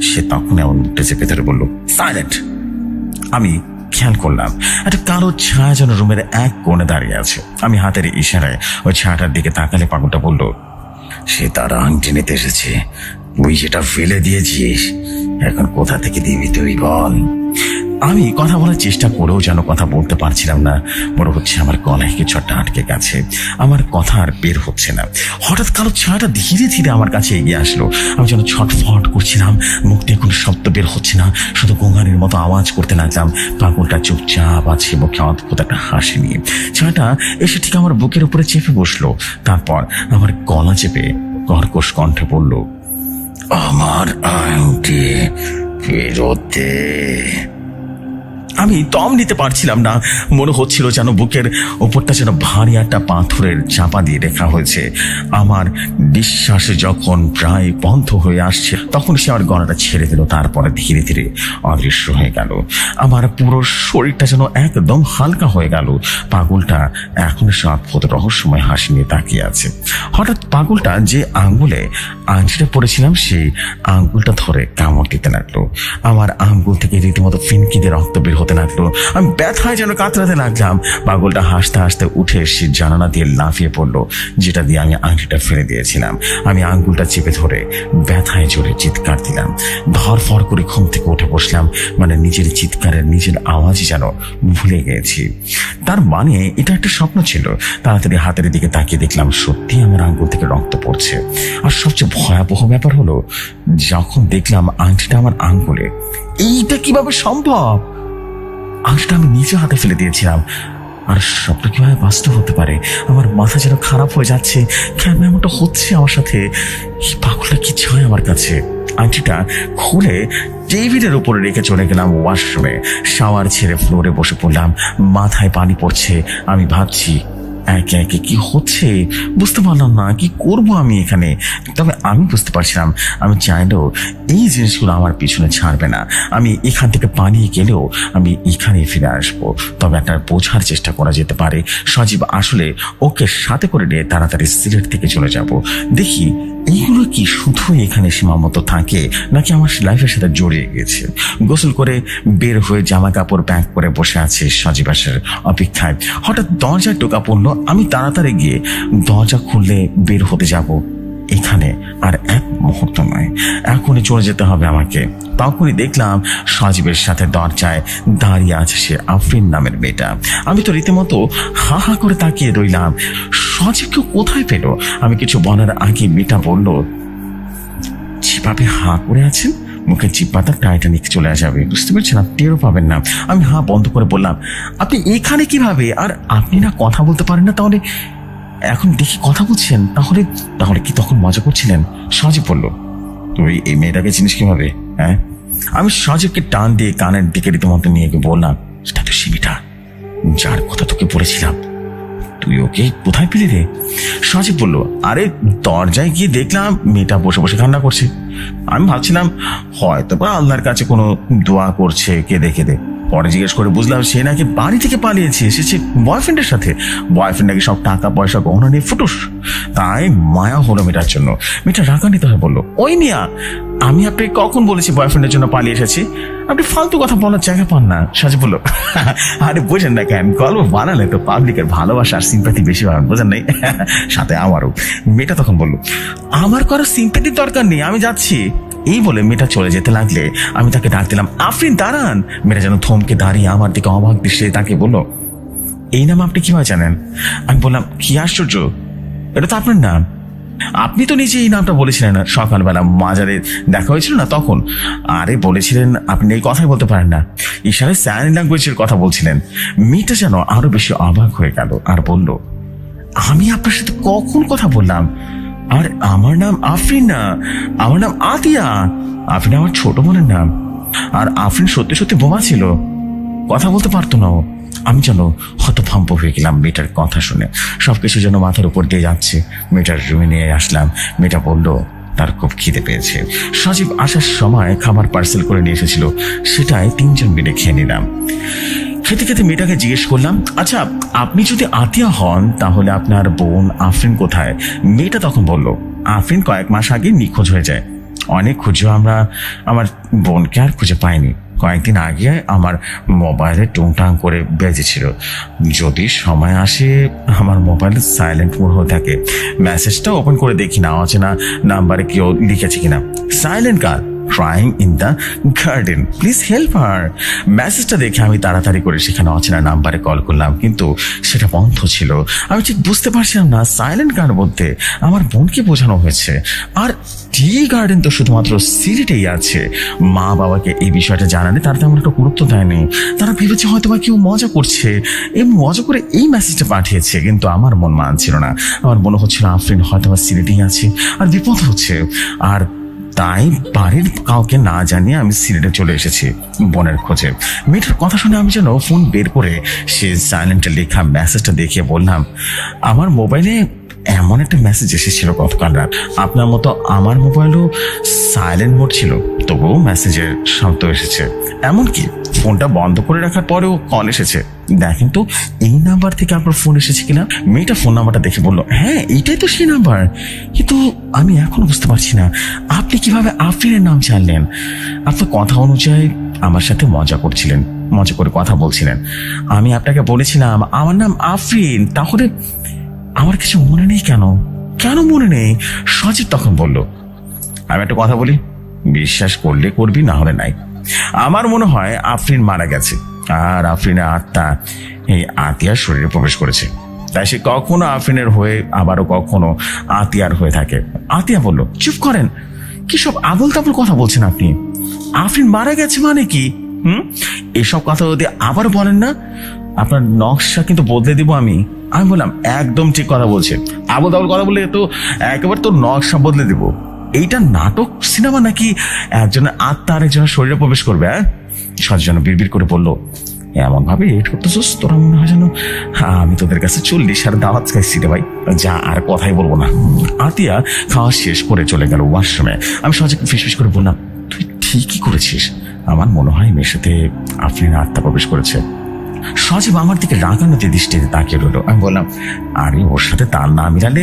সে তখন এমন মুখটা চেপে ধরে বলল, সাইলেন্ট। আমি খেয়াল করলাম একটা কালো ছায়া যেন রুমের এক কোণে দাঁড়িয়ে আছে। আমি হাতের ইশারায় ওই ছায়াটার দিকে তাকালে পাগলটা বলল, সে তার আংটি নিতে এসেছে, তুই যেটা ফেলে দিয়েছিস এখন কোথা থেকে দিবি তুই বল? আমি কথা বলার চেষ্টা করেও যেন কথা বলতে পারছিলাম না। মনে হচ্ছে আমার গলায় কিছু একটা আটকে গেছে, আমার কথা আর বের হচ্ছে না। হঠাৎ কালো ছায়াটা ধীরে ধীরে আমার কাছে এগিয়ে আসলো। আমি যেন ছটফট করছিলাম, মুখ দিয়ে কোনো শব্দ বের হচ্ছে না, শুধু গোঙানির মতো আওয়াজ করতে লাগলাম। পাগলটা চুপচাপ আছে, মুখে অদ্ভুত একটা হাসি নিয়ে। ছায়াটা এসে ঠিক আমার বুকের উপরে চেপে বসলো, তারপর আমার গলা চেপে কর্কশ কণ্ঠে বলল, আমার আংটি ফেরত দে। আমি দম নিতে পারছিলাম না। মনে হচ্ছিল যেন বুকের ওপরটা যেন ভারী একটা পাথরের চাপা দিয়ে রেখা হয়েছে। আমার বিশ্বাস যখন প্রায় বন্ধ হয়ে আসছে তখন সে আমার গলাটা ছেড়ে দিল, তারপরে ধীরে ধীরে অদৃশ্য হয়ে গেল। আমার পুরো শরীরটা যেন একদম হালকা হয়ে গেল। পাগলটা এখন সে অদ্ভুত রহস্যময় হাসি নিয়ে তাকিয়ে আছে। হঠাৎ পাগলটা যে আঙ্গুলে আংটিটা পড়েছিলাম সেই আঙ্গুলটা ধরে কামড় দিতে লাগলো। আমার আঙ্গুল থেকে রীতিমতো ফিনকি দিয়ে রক্ত বের হতে লাগলো। আমি ব্যথায় যেন কাতরাতে লাগলাম। পাগলটা হাসতে হাসতে উঠে সে জানালা দিয়ে লাফিয়ে পড়লো, যেটা দিয়ে আমি আংটিটা ফেলে দিয়েছিলাম। আমি আঙ্গুলটা চেপে ধরে ব্যথায় জোরে চিৎকার দিলাম। ধরফর করে ঘুম থেকে উঠে বসলাম, মানে নিজের চিৎকারের নিজের আওয়াজই যেন ভুলে গিয়েছি। তার মানে এটা একটা স্বপ্ন ছিল। তাড়াতাড়ি হাতের দিকে তাকিয়ে দেখলাম সত্যি আমার আঙ্গুল থেকে রক্ত পড়ছে। আর সবচেয়ে ভয়াবহ ব্যাপার হলো যখন দেখলাম আংটিটা আমার আঙ্গুলে। এইটা কিভাবে সম্ভব? আংটিটা আমি নিজে হাতে ফেলে দিয়েছিলাম। আর স্বপ্ন কিভাবে বাস্তব হতে পারে? আমার মাথা যেন খারাপ হয়ে যাচ্ছে। কেন এমনটা হচ্ছে আমার সাথে? এই পাগলটা কি চায় আমার কাছে? আংটিটা খুলে টেবিলের উপরে রেখে চলে গেলাম ওয়াশরুমে। শাওয়ার ছেড়ে ফ্লোরে বসে পড়লাম। মাথায় পানি পড়ছে। আমি ভাবছি একে একে কি হচ্ছে বুঝতে পারলাম না, কি করব আমি এখানে। তবে আমি বুঝতে পারছিলাম আমি চাইলেও এই জিনিসগুলো আমার পিছনে ছাড়বে না। আমি এখান থেকে পালিয়ে গেলেও আমি এখানে ফিরে আসবো। তবে একটা বোঝার চেষ্টা করা যেতে পারে সজীব আসলে ওকে সাথে করে নিয়ে তাড়াতাড়ি সিলেট থেকে চলে যাব। দেখি এইগুলো কি শুধু এখানে সীমাবদ্ধ থাকে নাকি আমার লাইফের সাথে জড়িয়ে গেছে। গোসল করে বের হয়ে জামা কাপড় প্যাক করে বসে আছে সজীব আসার অপেক্ষায়। হঠাৎ দরজায় টোকা পড়লো। আমি তাড়াতাড়ি গিয়ে দরজা খুললে বের হতে যাব। এখানে আর এক মুহূর্ত নয়, এখনই চলে যেতে হবে আমাকে। তখনই দেখলাম সজীবের সাথে দরজায় দাঁড়িয়ে আছে সে আফরিন নামের মেয়েটা। আমি তো রীতিমতো হা হা করে তাকিয়ে রইলাম। সজীবকে কোথায় পেল? আমি কিছু বলার আগে মেয়েটা বলল, যেভাবে হা করে আছেন মুখে জিভ পাতা টাইটানিক চলে যাবে, বুঝতে পারছেন? আপনি টেরও পাবেন না। আমি হা বন্ধ করে বললাম, আপনি এখানে কিভাবে? আর আপনি না কথা বলতে পারেন না, তাহলে এখন দেখি কথা বলছেন। তাহলে তাহলে কি তখন মজা করছিলেন? সজীব বলল, তুই এই মেয়েটাকে চিনিস কিভাবে? হ্যাঁ। আমি সজীবকে টান দিয়ে কানের দিকে রীতিমতো নিয়ে গিয়ে বললাম, সেটা তো সীমিতা, যার কথা তোকে বলেছিলাম। তুই ওকে কোথায় পেলি রে? সজীব বলল, আরে দরজায় গিয়ে দেখলাম মেয়েটা বসে বসে কান্না করছে। আমি ভাবছিলাম হয়তো বা আল্লাহর কাছে কোনো দোয়া করছে কেঁদে কেঁদে। পরে জিজ্ঞেস করে বুঝলাম সে নাকি বাড়ি থেকে পালিয়েছে, এসেছে বয়ফ্রেন্ডের সাথে। বয়ফ্রেন্ড নাকি সব টাকা পয়সা গহনা নিয়ে ফুটুস। তাই মায়া হলো মেয়েটার জন্য। মেয়েটা রাগান্বিত হয়ে বললো, ওই মিয়া, আমি আপনাকে কখন বলেছি বয়ফ্রেন্ডের জন্য পালিয়ে এসেছি? আপনি ফালতু কথা বলার জায়গা পান না। সাজে বললো, আরে বোঝেন না কেন, গল্প বানালে তো পাবলিকের ভালোবাসা আর সিম্প্যাথি বেশি পাবেন, বোঝেন নাই? সাথে আমারও। মেয়েটা তখন বললো, আমার কারো সিম্প্যাথির দরকার নেই, আমি যাচ্ছি। এই বলে মেয়েটা চলে যেতে লাগলে আমি তাকে ডাক দিলাম, আফরিন দাঁড়ান। মেয়েটা যেন থমকে দাঁড়িয়ে আমার দিকে অবাক দৃষ্টিতে তাকে বললো, এই নাম আপনি কিভাবে জানেন? আমি বললাম, কি আশ্চর্য, এটা তো আপনার নাম। আপনি তো নিজে এই নামটা বলেছিলেন সকালবেলা মাজারে দেখা হয়েছিল না তখন। আরে বলেছিলেন আপনি এই কথাই বলতে পারেন না, ইশারায় সাইন ল্যাঙ্গুয়েজের কথা বলছিলেন। মেয়েটা যেন আরো বেশি অবাক হয়ে গেল আর বলল, আমি আপনার সাথে কখন কথা বললাম? আর আমার নাম আফরিন না, আমার নাম আতিয়া। আফরিন আমার ছোট বোনের নাম। আর আফরিন সত্যি সত্যি বোমা ছিল, কথা বলতে পারতো না ও। আমি যেন হতভম্ব হয়ে গেলাম মেয়েটার কথা শুনে। সবকিছু যেন মাথার উপর দিয়ে যাচ্ছে। মেয়েটার রুমে নিয়ে আসলাম। মেয়েটা বলল, তার খুব খিদে পেয়েছে। সজীব আসার সময় খাবার পার্সেল করে নিয়ে এসেছিল, সেটাই 3 জন মিলে খেয়ে নিলাম। খেতে খেতে মেয়েটাকে জিজ্ঞেস করলাম, আচ্ছা আপনি যদি আতিয়া হন তাহলে আপনার বোন আফরিন কোথায়? মেয়েটা তখন বলল, আফরিন কয়েক মাস আগে নিখোঁজ হয়ে যায়। অনেক খুঁজেও আমরা আমার বোনকে আর খুঁজে পাইনি। কয়েকদিন আগে আমার মোবাইলে টুংটাং করে বেজেছিল। যদি সময় আসে আমার মোবাইলে সাইলেন্ট মোড হয়ে থাকে, মেসেজটা ওপেন করে দেখি না অচেনা নাম্বারে কেউ লিখেছে কিনা। Silent car crying in the garden, please help her। মেসেজটা দেখে আমি তাড়াতাড়ি করে সেখানে অচেনা নাম্বারে কল করলাম, কিন্তু সেটা বন্ধ ছিল। আমি ঠিক বুঝতে পারছিলাম না সাইলেন্ট গার্ড বলতে আমার বোনকে বোঝানো হয়েছে। আর টি গার্ডেন তো শুধুমাত্র সিলেটেই আছে। মা বাবাকে এই বিষয়টা জানালে তারা তেমন একটা গুরুত্ব দেয়নি। তারা ভেবেছে হয়তো বা কেউ মজা করছে, এই মজা করে এই মেসেজটা পাঠিয়েছে। কিন্তু আমার মন মানছিল না। আমার মনে হচ্ছিল আফরিন হয়তো বা সিলেটেই আছে আর বিপদ হচ্ছে। আর তাই বাড়ির কাউকে না জানিয়ে আমি সিলেটে চলে এসেছি বোনের খোঁজে। মেয়েটার কথা শুনে আমি যেন ফোন বের করে সে সাইলেন্টে লেখা মেসেজটা দেখিয়ে বললাম, আমার মোবাইলে এমন একটা মেসেজ এসেছিল গতকাল রাত। আপনার মতো আমার মোবাইলও সাইলেন্ট মোড ছিল, তবুও মেসেজের শব্দ এসেছে। এমনকি ফোনটা বন্ধ করে রাখার পরেও কল এসেছে। দেখেন তো এই নাম্বার থেকে আপনার ফোন এসেছে কিনা। মেয়েটা ফোন নাম্বারটা দেখে বললো, হ্যাঁ এইটাই তো সেই নাম্বার। কিন্তু আমি এখনো বুঝতে পারছি না আপনি কিভাবে আফরিনের নাম জানলেন। আপনার কথা অনুযায়ী আমার সাথে মজা করছিলেন, মজা করে কথা বলছিলেন। আমি আপনাকে বলেছিলাম আমার নাম আফরিন, তাহলে আমার কিছু মনে নেই কেন? কেন মনে নেই? সজীব তখন বলল, আমি একটা কথা বলি, বিশ্বাস করলে করবি, না হলে নাই। আমার মনে হয় আফরিন মারা গেছে আর আফরিনের আত্মা এই আতিয়ার শরীরে প্রবেশ করেছে। তাই সে কখনো আফরিনের হয়ে আবারও কখনো আতিয়ার হয়ে থাকে। আতিয়া বলল, চুপ করেন, কি সব আবল তাবল কথা বলছেন আপনি? আফরিন মারা গেছে মানে কি? এসব কথা যদি আবার বলেন না আপনার নকশা কিন্তু বদলে দিব আমি। আমি বললাম, একদম ঠিক কথা বলছে, আবল তাবল কথা বলে তো একেবারে তোর নকশা বদলে দিব। এইটা নাটক সিনেমা নাকি একজনের আত্মা আরেকজনের শরীরে প্রবেশ করবে? সজন বিড়বিড় করে বললো, এমন ভাবে রেট করতেছিস তোরা মনে হয় যেন আমি তোদের কাছে 40 আর দাওয়াত খাইছি রে ভাই। যা আর কথাই বলবো না। আতিয়া খাওয়া শেষ করে চলে গেল ওয়াশরুমে। আমি সহজে ফিসফিস করে বললাম, তুই ঠিকই করেছিস, আমার মনে হয় মেয়ের সাথে আফরিনের আত্মা প্রবেশ করেছে। সজীব আমার দিকে রাগান্বিত দৃষ্টিতে তাকিয়ে রইল। আমি বললাম, আরে ওর সাথে তার না মিলালে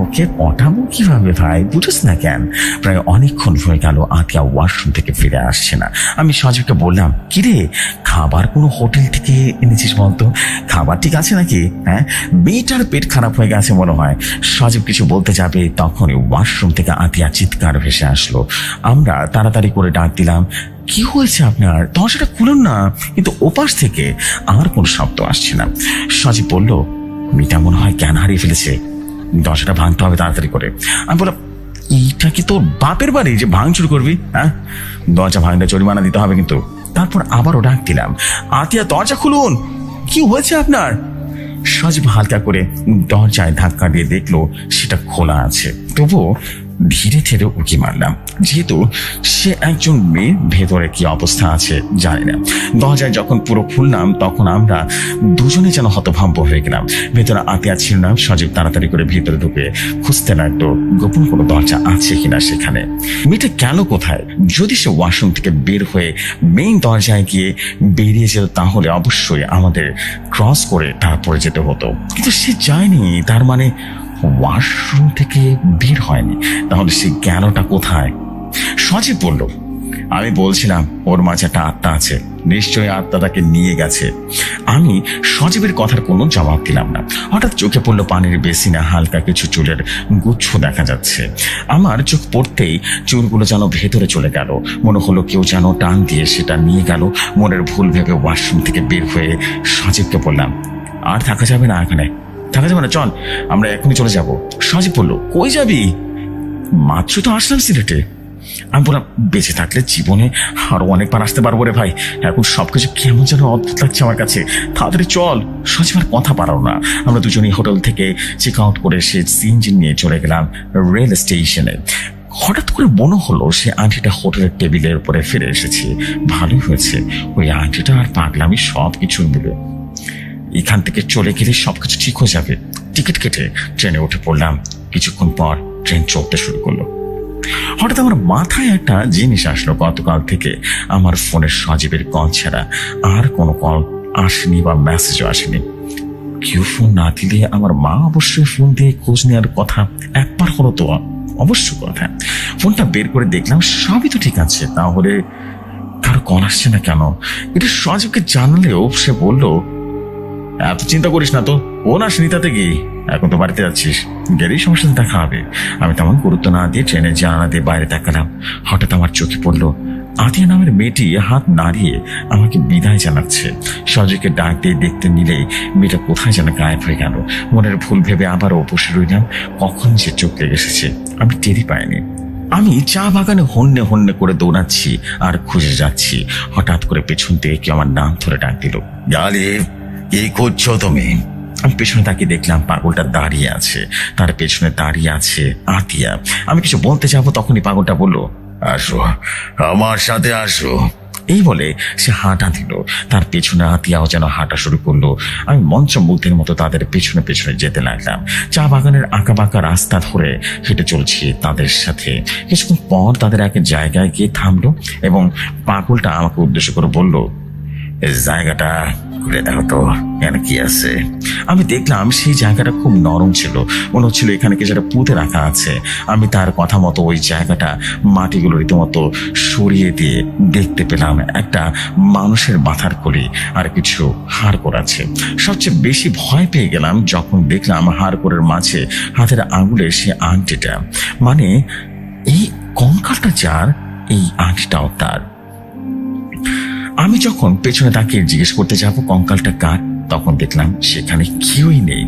ওকে পটাবো কিভাবে ভাই, বুঝিস না কেন? প্রায় অনেকক্ষণ হয়ে গেল আতিয়া ওয়াশরুম থেকে ফিরে আসছে না। আমি সজীবকে বললাম, কিরে খাবার কোনো হোটেল থেকে এনেছিস বলতো? খাবার ঠিক আছে নাকি? হ্যাঁ, মেয়েটার পেট খারাপ হয়ে গেছে মনে হয়। সজীব কিছু বলতে যাবে তখনই ওয়াশরুম থেকে আতিয়া চিৎকার ভেসে আসলো। আমরা তাড়াতাড়ি করে ডাক দিলাম, কি হয়েছে আপনার? দরজাটা খুলুন না। কিন্তু ওপাশ থেকে আর কোনো শব্দ আসছে না। সজীব বলল, মেয়েটা মনে হয় জ্ঞান হারিয়ে ফেলেছে, দরজাটা ভাঙতে হবে তাড়াতাড়ি করে। আমি বললাম, এইটা কি তোর বাপের বাড়ি যে ভাঙচুর করবি? হ্যাঁ, দরজা ভাঙলে জরিমানা দিতে হবে কিন্তু। তারপর আবারও ডাক দিলাম, আতিয়া দরজা খুলুন, কি হয়েছে আপনার? সজীব হালকা করে দরজায় ধাক্কা দিয়ে দেখলো সেটা খোলা আছে। তবুও ধীরে ধীরে উঁকি মারলাম, যেহেতু সে একজন মেয়ে, ভেতরে কি অবস্থা আছে জানি না। দরজায় যখন পুরো খুললাম তখন আমরা দুজনে যেন হতভম্ব হয়ে গেলাম। ভেতরে আতিয়া ছিল না। সজীব তাড়াতাড়ি করে ভেতরে ঢুকে খুঁজতে লাগলো গোপন কোনো দরজা আছে কিনা সেখানে। মেয়েটা গেল কোথায়? যদি সে ওয়াশরুম থেকে বের হয়ে মেইন দরজায় গিয়ে বেরিয়ে যেত তাহলে অবশ্যই আমাদের ক্রস করে তারপরে যেতে হতো, কিন্তু সে যায়নি। তার মানে ওয়াশরুম থেকে বের হয়নি। তাহলে সে গেলটা কোথায়? সজীব বলল, আমি বলছিলাম ওর মাঝে একটা আত্মা আছে, নিশ্চয়ই আত্মা তাকে নিয়ে গেছে। আমি সজীবের কথার কোনো জবাব দিলাম না। হঠাৎ চোখে পড়লো পানির বেসিনে হালকা কিছু চুলের গুচ্ছ দেখা যাচ্ছে। আমার চোখ পড়তেই চুলগুলো যেন ভেতরে চলে গেল। মনে হলো কেউ যেন টান দিয়ে সেটা নিয়ে গেল। মনের ভুল ভেবে ওয়াশরুম থেকে বের হয়ে সজীবকে বললাম, আর থাকা যাবে না, এখানে থাকা যাবে না, চল আমরা এখনই চলে যাব। সজীব বলল, কই যাবি? মাত্র তো আসলাম সিলেটে। আমি বললাম, বেঁচে থাকলে জীবনে আরো অনেকবার আসতে পারবো রে ভাই, এখন সবকিছু কেমন যেন অদ্ভুত লাগছে আমার কাছে, তাড়াতাড়ি চল। সজীব আর কথা পারাও না। আমরা দুজনেই হোটেল থেকে চেক আউট করে সে ইঞ্জিন নিয়ে চলে গেলাম রেল স্টেশনে। হঠাৎ করে মনে হলো সে আন্টিটা হোটেলের টেবিলের উপরে ফিরে এসেছে। ভালোই হয়েছে, ওই আন্টিটা আর পাগলামি সব কিছু মিলে এখান থেকে চলে গেলে সবকিছু ঠিক হয়ে যাবে। টিকিট কেটে ট্রেনে উঠে পড়লাম। কিছুক্ষণ পর ট্রেন চলতে শুরু করলো। হঠাৎ আমার মাথায় একটা জিনিস আসলো, গতকাল থেকে আমার ফোনের সজীবের কল ছাড়া আর কোনো কল আসেনি বা মেসেজও আসেনি। কেউ ফোন না দিলে আমার মা অবশ্যই ফোন দিয়ে খোঁজ নেওয়ার কথা একবার হলো তো অবশ্য কথা। ফোনটা বের করে দেখলাম সবই তো ঠিক আছে, তাহলে কারো কল আসছে না কেন? এটা সজীবকে জানলেও সে বলল, এত চিন্তা করিস না তো, ফোন আসেনি তাতে কি, এখন তো বাড়িতে যাচ্ছিস, গেলেই সমস্যা দেখা হবে। আমি তেমন গুরুত্ব না দিয়ে ট্রেনের জানালা দিয়ে বাইরে তাকালাম। হঠাৎ আমার চোখে পড়লো আতিয়া নামের মেয়েটি হাত নাড়িয়ে আমাকে বিদায় জানাচ্ছে। সজীবকে ডাক দিয়ে দেখতে নিলেই মেয়েটা কোথায় যেন গায়েব হয়ে গেল। মনের ভুল ভেবে আবারও বসে রইলাম। কখন যে চোখ লেগে এসেছে আমি টেরই পাইনি। আমি চা বাগানে হন্যে হন্যে করে দৌড়াচ্ছি আর খুঁজে যাচ্ছি। হঠাৎ করে পেছন থেকে কেউ আমার নাম ধরে ডাক দিল, গালিব, কি করছো তুমি? আমি পেছনে তাকিয়ে দেখলাম পাগলটা দাঁড়িয়ে আছে, তার পেছনে দাঁড়িয়ে আছে আতিয়া। আমি কিছু বলতে যাবো, তখনই পাগলটা বলল, আসো, আমার সাথে আসো। এই বলে সে হাঁটা দিল। তার পেছনে আতিয়াও যেন হাঁটা শুরু করলো। আমি মন্ত্রমুগ্ধের মতো তাদের পেছনে পেছনে যেতে লাগলাম। চা বাগানের আঁকা বাঁকা রাস্তা ধরে হেঁটে চলছি তাদের সাথে। কিছুক্ষণ পর তাদের এক জায়গায় গিয়ে থামলো এবং পাগলটা আমাকে উদ্দেশ্য করে বলল, এই জায়গাটা ঘুরে দেখো তো, এখানে কি আছে? আমি দেখলাম সেই জায়গাটা খুব নরম ছিল, মনে হচ্ছিল এখানে কিছু একটা পুঁতে রাখা আছে। আমি তার কথা মতো ওই জায়গাটা মাটিগুলো রীতিমতো সরিয়ে দিয়ে দেখতে পেলাম একটা মানুষের মাথার কলি আর কিছু হাড়গোড় আছে। সবচেয়ে বেশি ভয় পেয়ে গেলাম যখন দেখলাম হাড়গোড়ের মাঝে হাতের আঙুলের সে আংটিটা, মানে এই কঙ্কালটা যার, এই আংটিটাও তার। আমি যখন পেছনে তাকিয়ে জিজ্ঞেস করতে যাব কঙ্কালটা কার, তখন দেখলাম সেখানে কেউই নেই।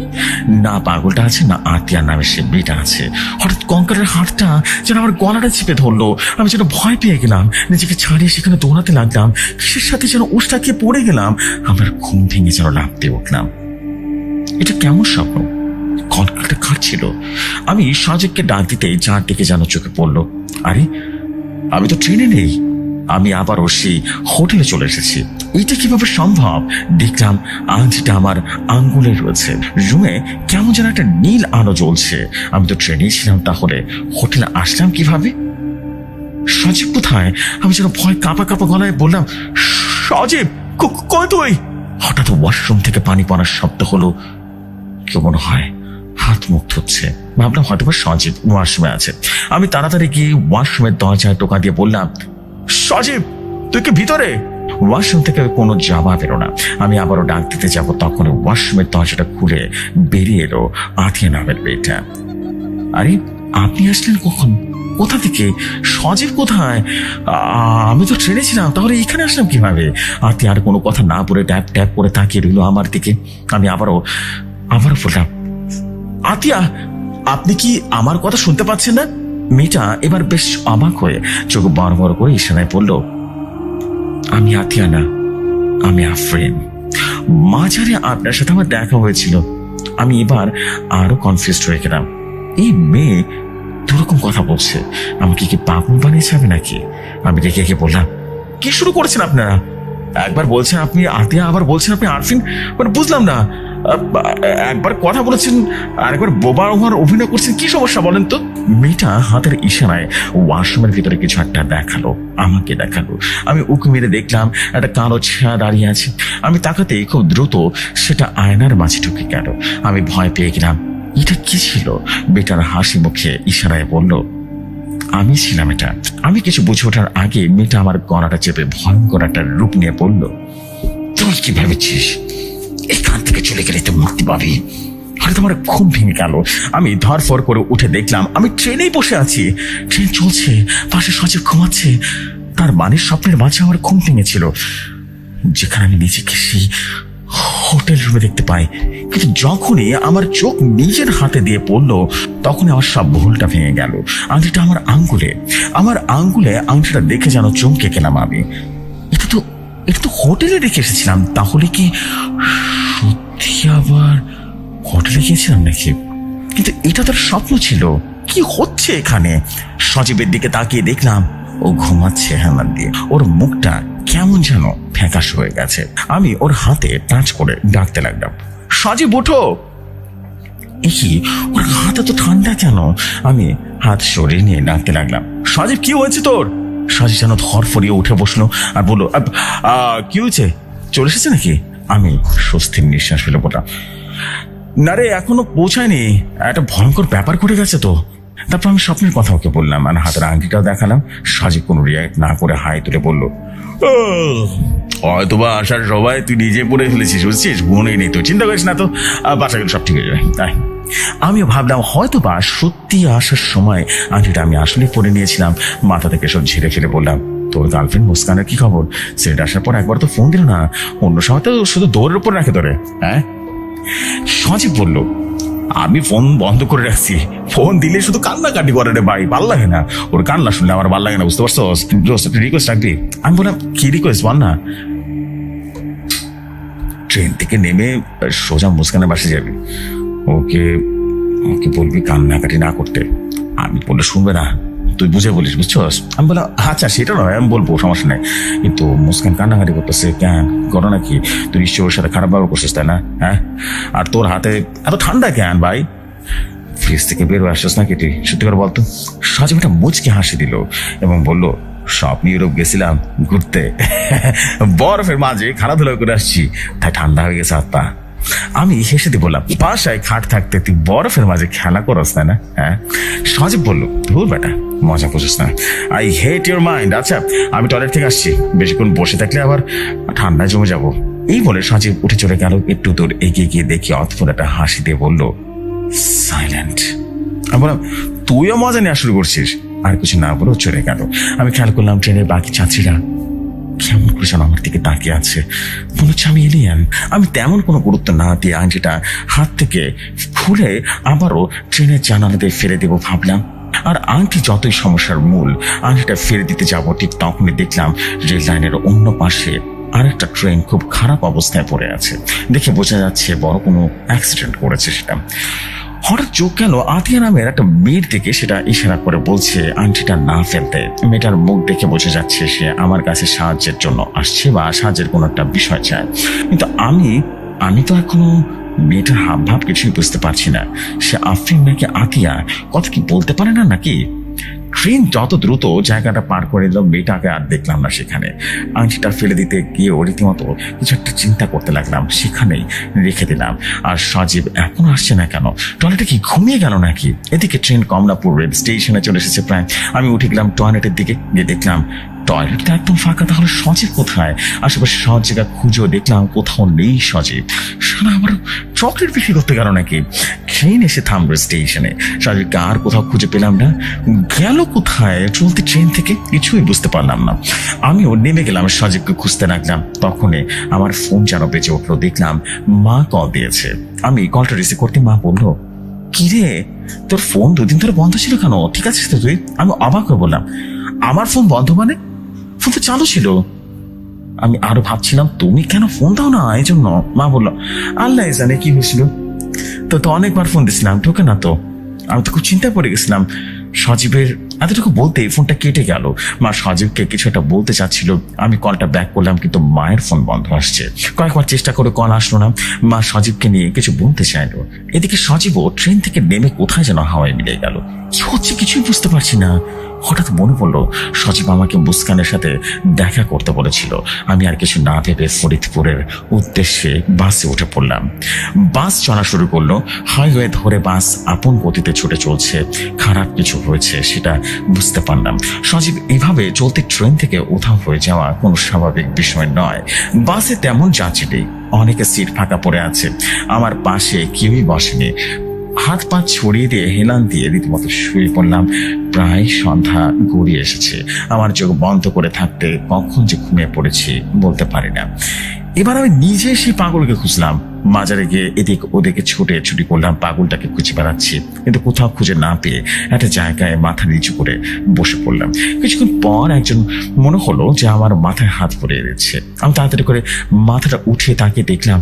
না পাগলটা আছে, না আতিয়া নামে সে মেয়েটা আছে। হঠাৎ কঙ্কালের হাতটা যেন আমার গলাটা চেপে ধরলো। আমি যেন ভয় পেয়ে গেলাম, নিজেকে ছাড়িয়ে সেখানে দৌড়াতে লাগলাম। কিসের সাথে যেন উষ্টাকিয়ে পড়ে গেলাম। আমার ঘুম ভেঙে যেন লাফতে উঠলাম। এটা কেমন স্বপ্ন? কঙ্কালটা কার ছিল? আমি সাজেককে ডাক দিতেই চারদিকে যেন চোখে পড়লো। আরে, আমি তো ট্রেনে নেই। আমি আবারও সেই হোটেলে চলে এসেছি। এটা কিভাবে সম্ভব? দেখলাম আংটিটা আমার আঙ্গুলে রয়েছে। রুমে কেমন যেন একটা নীল আলো জ্বলছে। আমি তো ট্রেনেই ছিলাম, তাহলে হোটেলে আসলাম কিভাবে? সজীব কোথায়? আমি যেন ভয় কাঁপা কাঁপা গলায় বললাম, সজীব, কই তুই? হঠাৎ ওয়াশরুম থেকে পানি পড়ার শব্দ হলো। কেউ মনে হয় হাত মুখ ধুচ্ছে। ভাবলাম হয়তো বা সজীব ওয়াশরুমে আছে। আমি তাড়াতাড়ি গিয়ে ওয়াশরুমের দরজায় টোকা দিয়ে বললাম, সজীব, তুই কি ভিতরে? ওয়াশরুম থেকে কোনো জবাব এলো না। আমি আবারও ডাক দিতে যাব, তখন ওয়াশরুমের দরজাটা খুলে বেরিয়ে এলো আতিয়া নামের মেয়েটা। আরে, আপনি আসলেন কখন? কোথা থেকে? সজীব কোথায়? আমি তো ট্রেনে ছিলাম, তাহলে এখানে আসলাম কিভাবে? আতিয়া আর কোনো কথা না বলে ট্যাপ ট্যাপ করে তাকিয়ে রইল আমার দিকে। আমি আবারও বললাম, আতিয়া, আপনি কি আমার কথা শুনতে পাচ্ছেন না? মেয়েটা এবার বেশ অবাক হয়ে চোখ বড় বড় করে ইশারায় বলল, আমি আতিয়া না, আমি আফরিন। মাঝারে আপনার সাথে আমার দেখা হয়েছিল। আমি এবার আরো কনফিউজড হয়ে গেলাম। এই মেয়ে দুরকম কথা বলছে, আমাকে কি পাগল বানিয়ে যাবে নাকি? আমি রেখে বললাম, কি শুরু করেছেন আপনারা? একবার বলছেন আপনি আতিয়া, আবার বলছেন আপনি আরফিন, মানে বুঝলাম না। একবার কথা বলেছেন আর একবার বোবা হওয়ার অভিনয় করছেন, কি সমস্যা বলেন তো? মেয়েটা হাতের ইশারায় ওয়াশরুমের ভিতরে কিছু একটা দেখালো, আমাকে দেখালো। আমি উঁকি মেরে দেখলাম একটা কালো ছায়া দাঁড়িয়ে আছে। আমি তাকাতেই খুব দ্রুত সেটা আয়নার মাঝে ঢুকে গেল। আমি ভয় পেয়ে গেলাম। এটা কি ছিল? বেটার হাসি মুখে ইশারায় বলল, আমি ছিলাম এটা। আমি কিছু বুঝে ওঠার আগে মেয়েটা আমার গলাটা চেপে ভয়ঙ্কর একটা রূপ নিয়ে বলল, তুই কি ভেবেছিস এখান থেকে চলে গেলে তো মুক্তি পাবি? হয়তো আমার ঘুম ভেঙে গেল। আমি ধরফর করে উঠে দেখলাম আমি ট্রেনেই বসে আছি। ট্রেন চলছে, পাশে সজীব ঘুমাচ্ছে। তার মানের স্বপ্নের মাঝে আমার ঘুম ভেঙেছিল, যেখানে আমি নিজেকে সেই হোটেল রুমে দেখতে পাই। কিন্তু যখনই আমার চোখ নিজের হাতে দিয়ে পড়লো, তখনই আমার সব ভুলটা ভেঙে গেল। আংটিটা আমার আঙ্গুলে আংটিটা দেখে যেন চমকে গেলাম আমি। এটা তো হোটেলে রেখে এসেছিলাম। তাহলে কি সত্যি আবার হোটেলে গিয়েছিলাম নাকি? কিন্তু এটা তার স্বপ্ন ছিল। কি হচ্ছে এখানে? সজীবের দিকে তাকিয়ে দেখলাম ও ঘুমাচ্ছে হেলান দিয়ে। ওর মুখটা কেমন যেন ফ্যাকাশ হয়ে গেছে। আমি ওর হাতে টাচ করে ডাকতে লাগলাম, সজীব ওঠো। কি ওর হাত এত ঠান্ডা কেন? আমি হাত সরিয়ে নিয়ে ডাকতে লাগলাম, সজীব কি হয়েছে তোর? সজীব যেন ধর ফরিয়ে উঠে বসলো আর বললো, কি হয়েছে, চলে এসেছে নাকি? আমি স্বস্তির নিঃশ্বাস ফেলে বললাম, না রে এখনো পৌঁছায়নি, একটা ভয়ঙ্কর ব্যাপার ঘটে গেছে তো। তারপর আমি স্বপ্নের কথা ওকে বললাম আর হাতের আংটিটাও দেখালাম। সজীব কোনো রিয়াক্ট না করে হাই তুলে বললো, হয়তো বা আসার সবাই তুই নিজে পড়ে ফেলেছিস, বুঝছিস, মনেই নেই তো, চিন্তা করিস না তো, বাসা গেলে সব ঠিক হয়ে যাবে। তাই আমিও ভাবলাম হয়তো বা সত্যি আসার সময় আংটিটা আমি আসলে পরে নিয়েছিলাম। মাথা থেকে সব ঝেড়ে ফেলে বললাম, তোর গার্লফ্রেন্ড মুস্কানের কি খবর? সেটা আসার পর একবার তো ফোন দিল না, অন্য সময় তো শুধু দৌড়ের উপর রাখে ধরে। হ্যাঁ, সজীব বলল, আমি ফোন বন্ধ করে রাখছি, ফোন দিলে শুধু কান্নাকাটি করে রে ভাই, ভাল লাগে না ওর কান্না শুনলে, আমার ভাল লাগে না, বুঝতে পারছো? রিকোয়েস্ট রাখবি। আমি বললাম, কি রিকোয়েস্ট বল না। ট্রেন থেকে নেমে সোজা মুস্কানের বাসে যাবি, ওকে ওকে বলবি কান্নাকাটি না করতে। আমি বললে শুনবে না, তুই বুঝে বলিস, বুঝছস? আমি বললাম, আচ্ছা সেটা নয়, আমি বলবো, সমস্যা নেই, কিন্তু মুস্কান কান্নাকাটি করতেছে কেন? করো নাকি? তুই নিশ্চয়ই ওর সাথে খারাপ ব্যবহার করছিস, তাই না? হ্যাঁ, আর তোর হাতে এত ঠান্ডা কেন ভাই? ফ্রিজ থেকে বের হয়ে আসছিস না কেটে, সত্যি করে বলতো। সজীব একটা মুচকে হাসি দিল এবং বলল, স্বপ্ন ইউরোপ গেছিলাম ঘুরতে, বরফের মাঝে খেলাধুলা করে আসছি, তাই ঠান্ডা হয়ে গেছে হাত পা। আমি হেসে দিয়ে বললাম, বাসায় খাট থাকতে তুই বরফের মাঝে খেলা করস, তাই না? হ্যাঁ। সজীব বলল, ধুর বেটা, মজা করছিস না, আই হেট ইউর মাইন্ড। আচ্ছা আমি টয়লেট থেকে আসছি, বেশিক্ষণ বসে থাকলে আবার ঠান্ডায় জমে যাবো। এই বলে সজীব উঠে চলে গেল। একটু দূর এগিয়ে গিয়ে দেখি অদ্ভুত একটা হাসি দিয়ে বলল, সাইলেন্ট। আমি বললাম, তুইও মজা নেওয়া শুরু করছিস। আর কিছু না বলেও চলে গেল। আমি খেয়াল করলাম ট্রেনের বাকি যাত্রীরা কেমন করে যেন আমার দিকে তাকিয়ে আছে, মনে হচ্ছে আমি এলিয়ান। আমি তেমন কোনো গুরুত্ব না দিয়ে আংটিটা হাত থেকে খুলে আবারও ট্রেনের জানালাতে ফেলে দেবো ভাবলাম। আর আংটি যতই সমস্যার মূল, আংটিটা ফেলে দিতে যাবো ঠিক তখনই দেখলাম রেল লাইনের অন্য পাশে আরেকটা ট্রেন খুব খারাপ অবস্থায় পড়ে আছে। দেখে বোঝা যাচ্ছে বড় কোনো অ্যাক্সিডেন্ট করেছে সেটা। হঠাৎ চোখ গেল আতিয়া নামের একটা মেয়ের দিকে, সেটা ইশারা করে বলছে আংটিটা না ফেলতে। মেয়েটার মুখ দেখে বোঝা যাচ্ছে সে আমার কাছে সাহায্যের জন্য আসছে বা সাহায্যের কোনো একটা বিষয় চায়। কিন্তু আমি তো এখনো মেয়েটার হাব ভাব কিছুই বুঝতে পারছি না। সে আফরিন নাকি আতিয়া, কথা কি বলতে পারে না নাকি? ট্রেন যত দ্রুত জায়গাটা পার করে দিল, মেয়েটাকে আর দেখলাম না সেখানে। আংটিটা ফেলে দিতে গিয়ে রীতিমতো কিছু একটা চিন্তা করতে লাগলাম, সেখানেই রেখে দিলাম। আর সজীব এখনো আসছে না কেন? টয়লেটে কি ঘুমিয়ে গেল নাকি? এদিকে ট্রেন কমলাপুর রেল স্টেশনে চলে এসেছে প্রায়। আমি উঠে গেলাম টয়লেটের দিকে, গিয়ে দেখলাম টয়লেটটা একদম ফাঁকা। তাহলে সজীব কোথায়? আশেপাশে সব জায়গা খুঁজেও দেখলাম কোথাও নেই সজীব। সারা আবার চকলেট বিক্রি করতে গেল নাকি? ট্রেন এসে থামবে স্টেশনে, সজীবকে আর কোথাও খুঁজে পেলাম না। গেল কোথায় চলতি ট্রেন থেকে? কিছুই বুঝতে পারলাম না। আমিও নেমে গেলাম, সজীবকে খুঁজতে লাগলাম। তখনই আমার ফোন যেন বেজে উঠলো। দেখলাম মা কল দিয়েছে। আমি কলটা রিসিভ করতে মা বললো, কি রে তোর ফোন 2 দিন ধরে বন্ধ ছিল কেন? ঠিক আছে তো তুই? আমি অবাক হয়ে বললাম, আমার ফোন বন্ধ মানে? ফোন তো চালু ছিল। আমি আরো ভাবছিলাম তুমি কেন ফোন দাও না, এই জন্য। মা বললো, আল্লাহ জানে কি হয়েছিল, তো অনেকবার ফোন দিছিলাম, ঢোকে না তো। আমি তো খুব চিন্তায় পড়ে গেছিলাম। সজীবের এতটুকু বলতে ফোনটা কেটে গেল। মা সজীবকে কিছু একটা বলতে চাচ্ছিল। আমি কলটা ব্যাক করলাম, কিন্তু মায়ের ফোন বন্ধ আসছে। কয়েকবার চেষ্টা করে কল আসলো না। মা সজীবকে নিয়ে কিছু বলতে চাইলো। এদিকে সজীবও ট্রেন থেকে নেমে কোথায় যেন হাওয়ায় মিলে গেল। কি হচ্ছে কিছুই বুঝতে পারছি না। হঠাৎ মনে পড়লো সজীব আমাকে মুস্কানের সাথে দেখা করতে বলেছিল। আমি আর কিছু না ভেবে ফরিদপুরের উদ্দেশ্যে বাসে উঠে পড়লাম। বাস চলা শুরু করলো। হাইওয়ে ধরে বাস আপন গতিতে ছুটে চলছে। খারাপ কিছু হয়েছে সেটা বুঝতে পারলাম। সজীব এভাবে চলতি ট্রেন থেকে উধাও হয়ে যাওয়া কোনো স্বাভাবিক বিষয় নয়। বাসে তেমন যাত্রী নেই, অনেকে সিট ফাঁকা পড়ে আছে। আমার পাশে কেউই বসেনি। হাত পা ছড়িয়ে দিয়ে হেলান দিয়ে রীতিমতো শুয়ে পড়লাম। প্রায় সন্ধ্যা গড়িয়ে এসেছে। আমার চোখ বন্ধ করে থাকতে কখন যে ঘুমিয়ে পড়েছি বলতে পারি না। এবার আমি নিজে সেই পাগলকে খুঁজলাম। মাজারে গিয়ে এদিক ওদিকে ছুটি করলাম, পাগলটাকে খুঁজে বেড়াচ্ছি, কিন্তু কোথাও খুঁজে না পেয়ে একটা জায়গায় মাথা নিচু করে বসে পড়লাম। কিছুক্ষণ পর একজন মনে হলো যে আমার মাথায় হাত পড়ে দিচ্ছে। আমি তাড়াতাড়ি করে মাথাটা উঠিয়ে তাকিয়ে দেখলাম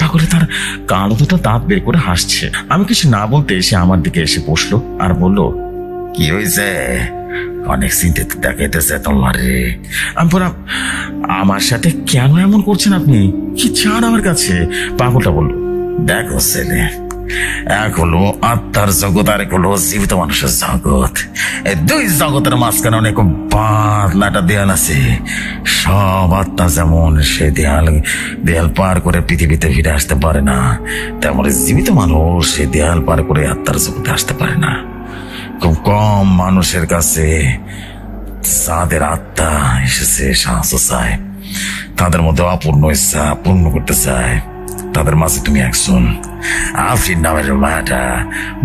পাগলে তার কালো দুটো দাঁত বের করে হাসছে। আমি কিছু না বলতে সে আমার দিকে এসে বসলো আর বলল, কি হয়েছে? অনেক চিন্তিত দেখাইতেছে তোমার। আমি বললাম, আমার সাথে কেন এমন করছেন আপনি? কি চান আমার কাছে? পাগলটা বলল, দেখো ছেলে, এক হলো আত্মার জগৎ, আর এক হলো জীবিত মানুষের জগৎ। এই দুই জগতের মাঝখানে অনেক পাতলাটা দেয়াল আছে। সব আত্মা যেমন সে দেয়াল দেয়াল পার করে পৃথিবীতে ফিরে আসতে পারে না, তেমন জীবিত মানুষ সে দেয়াল পার করে আত্মার জগতে আসতে পারে না। খুব কম মানুষের কাছে যাদের আত্মা এসেছে সাহস চায়, তাদের মধ্যে অপূর্ণ ইচ্ছা পূর্ণ করতে চায়, তাদের মাঝে তুমি একজন। আফরিন নামের মায়াটা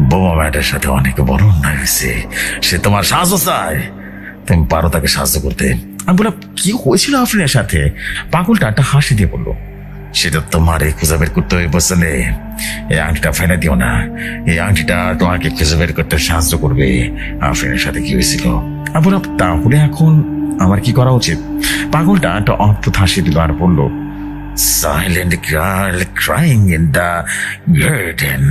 বোমা মায়াটার সাথে অনেক বড় অন্যায় হয়েছে, সে তোমার সাহায্য চায়, তুমি পারো তাকে সাহায্য করতে। আমি বললাম, কি হয়েছিল আফরিনের সাথে? পাগলটা একটা হাসি দিয়ে বললো, সেটা তোমার এই খুঁজে বের করতে হয়ে বসলে। এই আংটিটা ফেলে দিও না, এই আংটিটা তোমাকে খুঁজে বের করতে সাহায্য করবে আফরিনের সাথে কি হয়েছিল। আমি বললাম, তাহলে এখন আমার কি করা উচিত? পাগলটা একটা অদ্ভুত হাসি দিল আর বললো, Silent girl crying in the garden.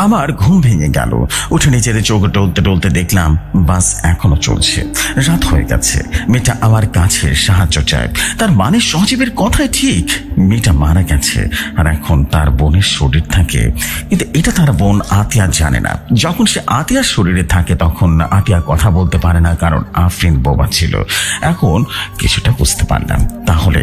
আমার ঘুম ভেঙে গেল। উঠে নিজের চোখ টলতে টলতে দেখলাম বাস এখনো চলছে। রাত হয়ে গেছে। মেয়েটা আমার কাছে সাহায্য চায়। তার মানে সজীবের কথাই ঠিক, মেয়েটা মারা গেছে আর এখন তার বোনের শরীর থাকে, কিন্তু এটা তার বোন আতিয়া জানে না। যখন সে আতিয়ার শরীরে থাকে তখন আতিয়া কথা বলতে পারে না, কারণ আফরিন বোবা ছিল। এখন কিছুটা বুঝতে পারলাম। তাহলে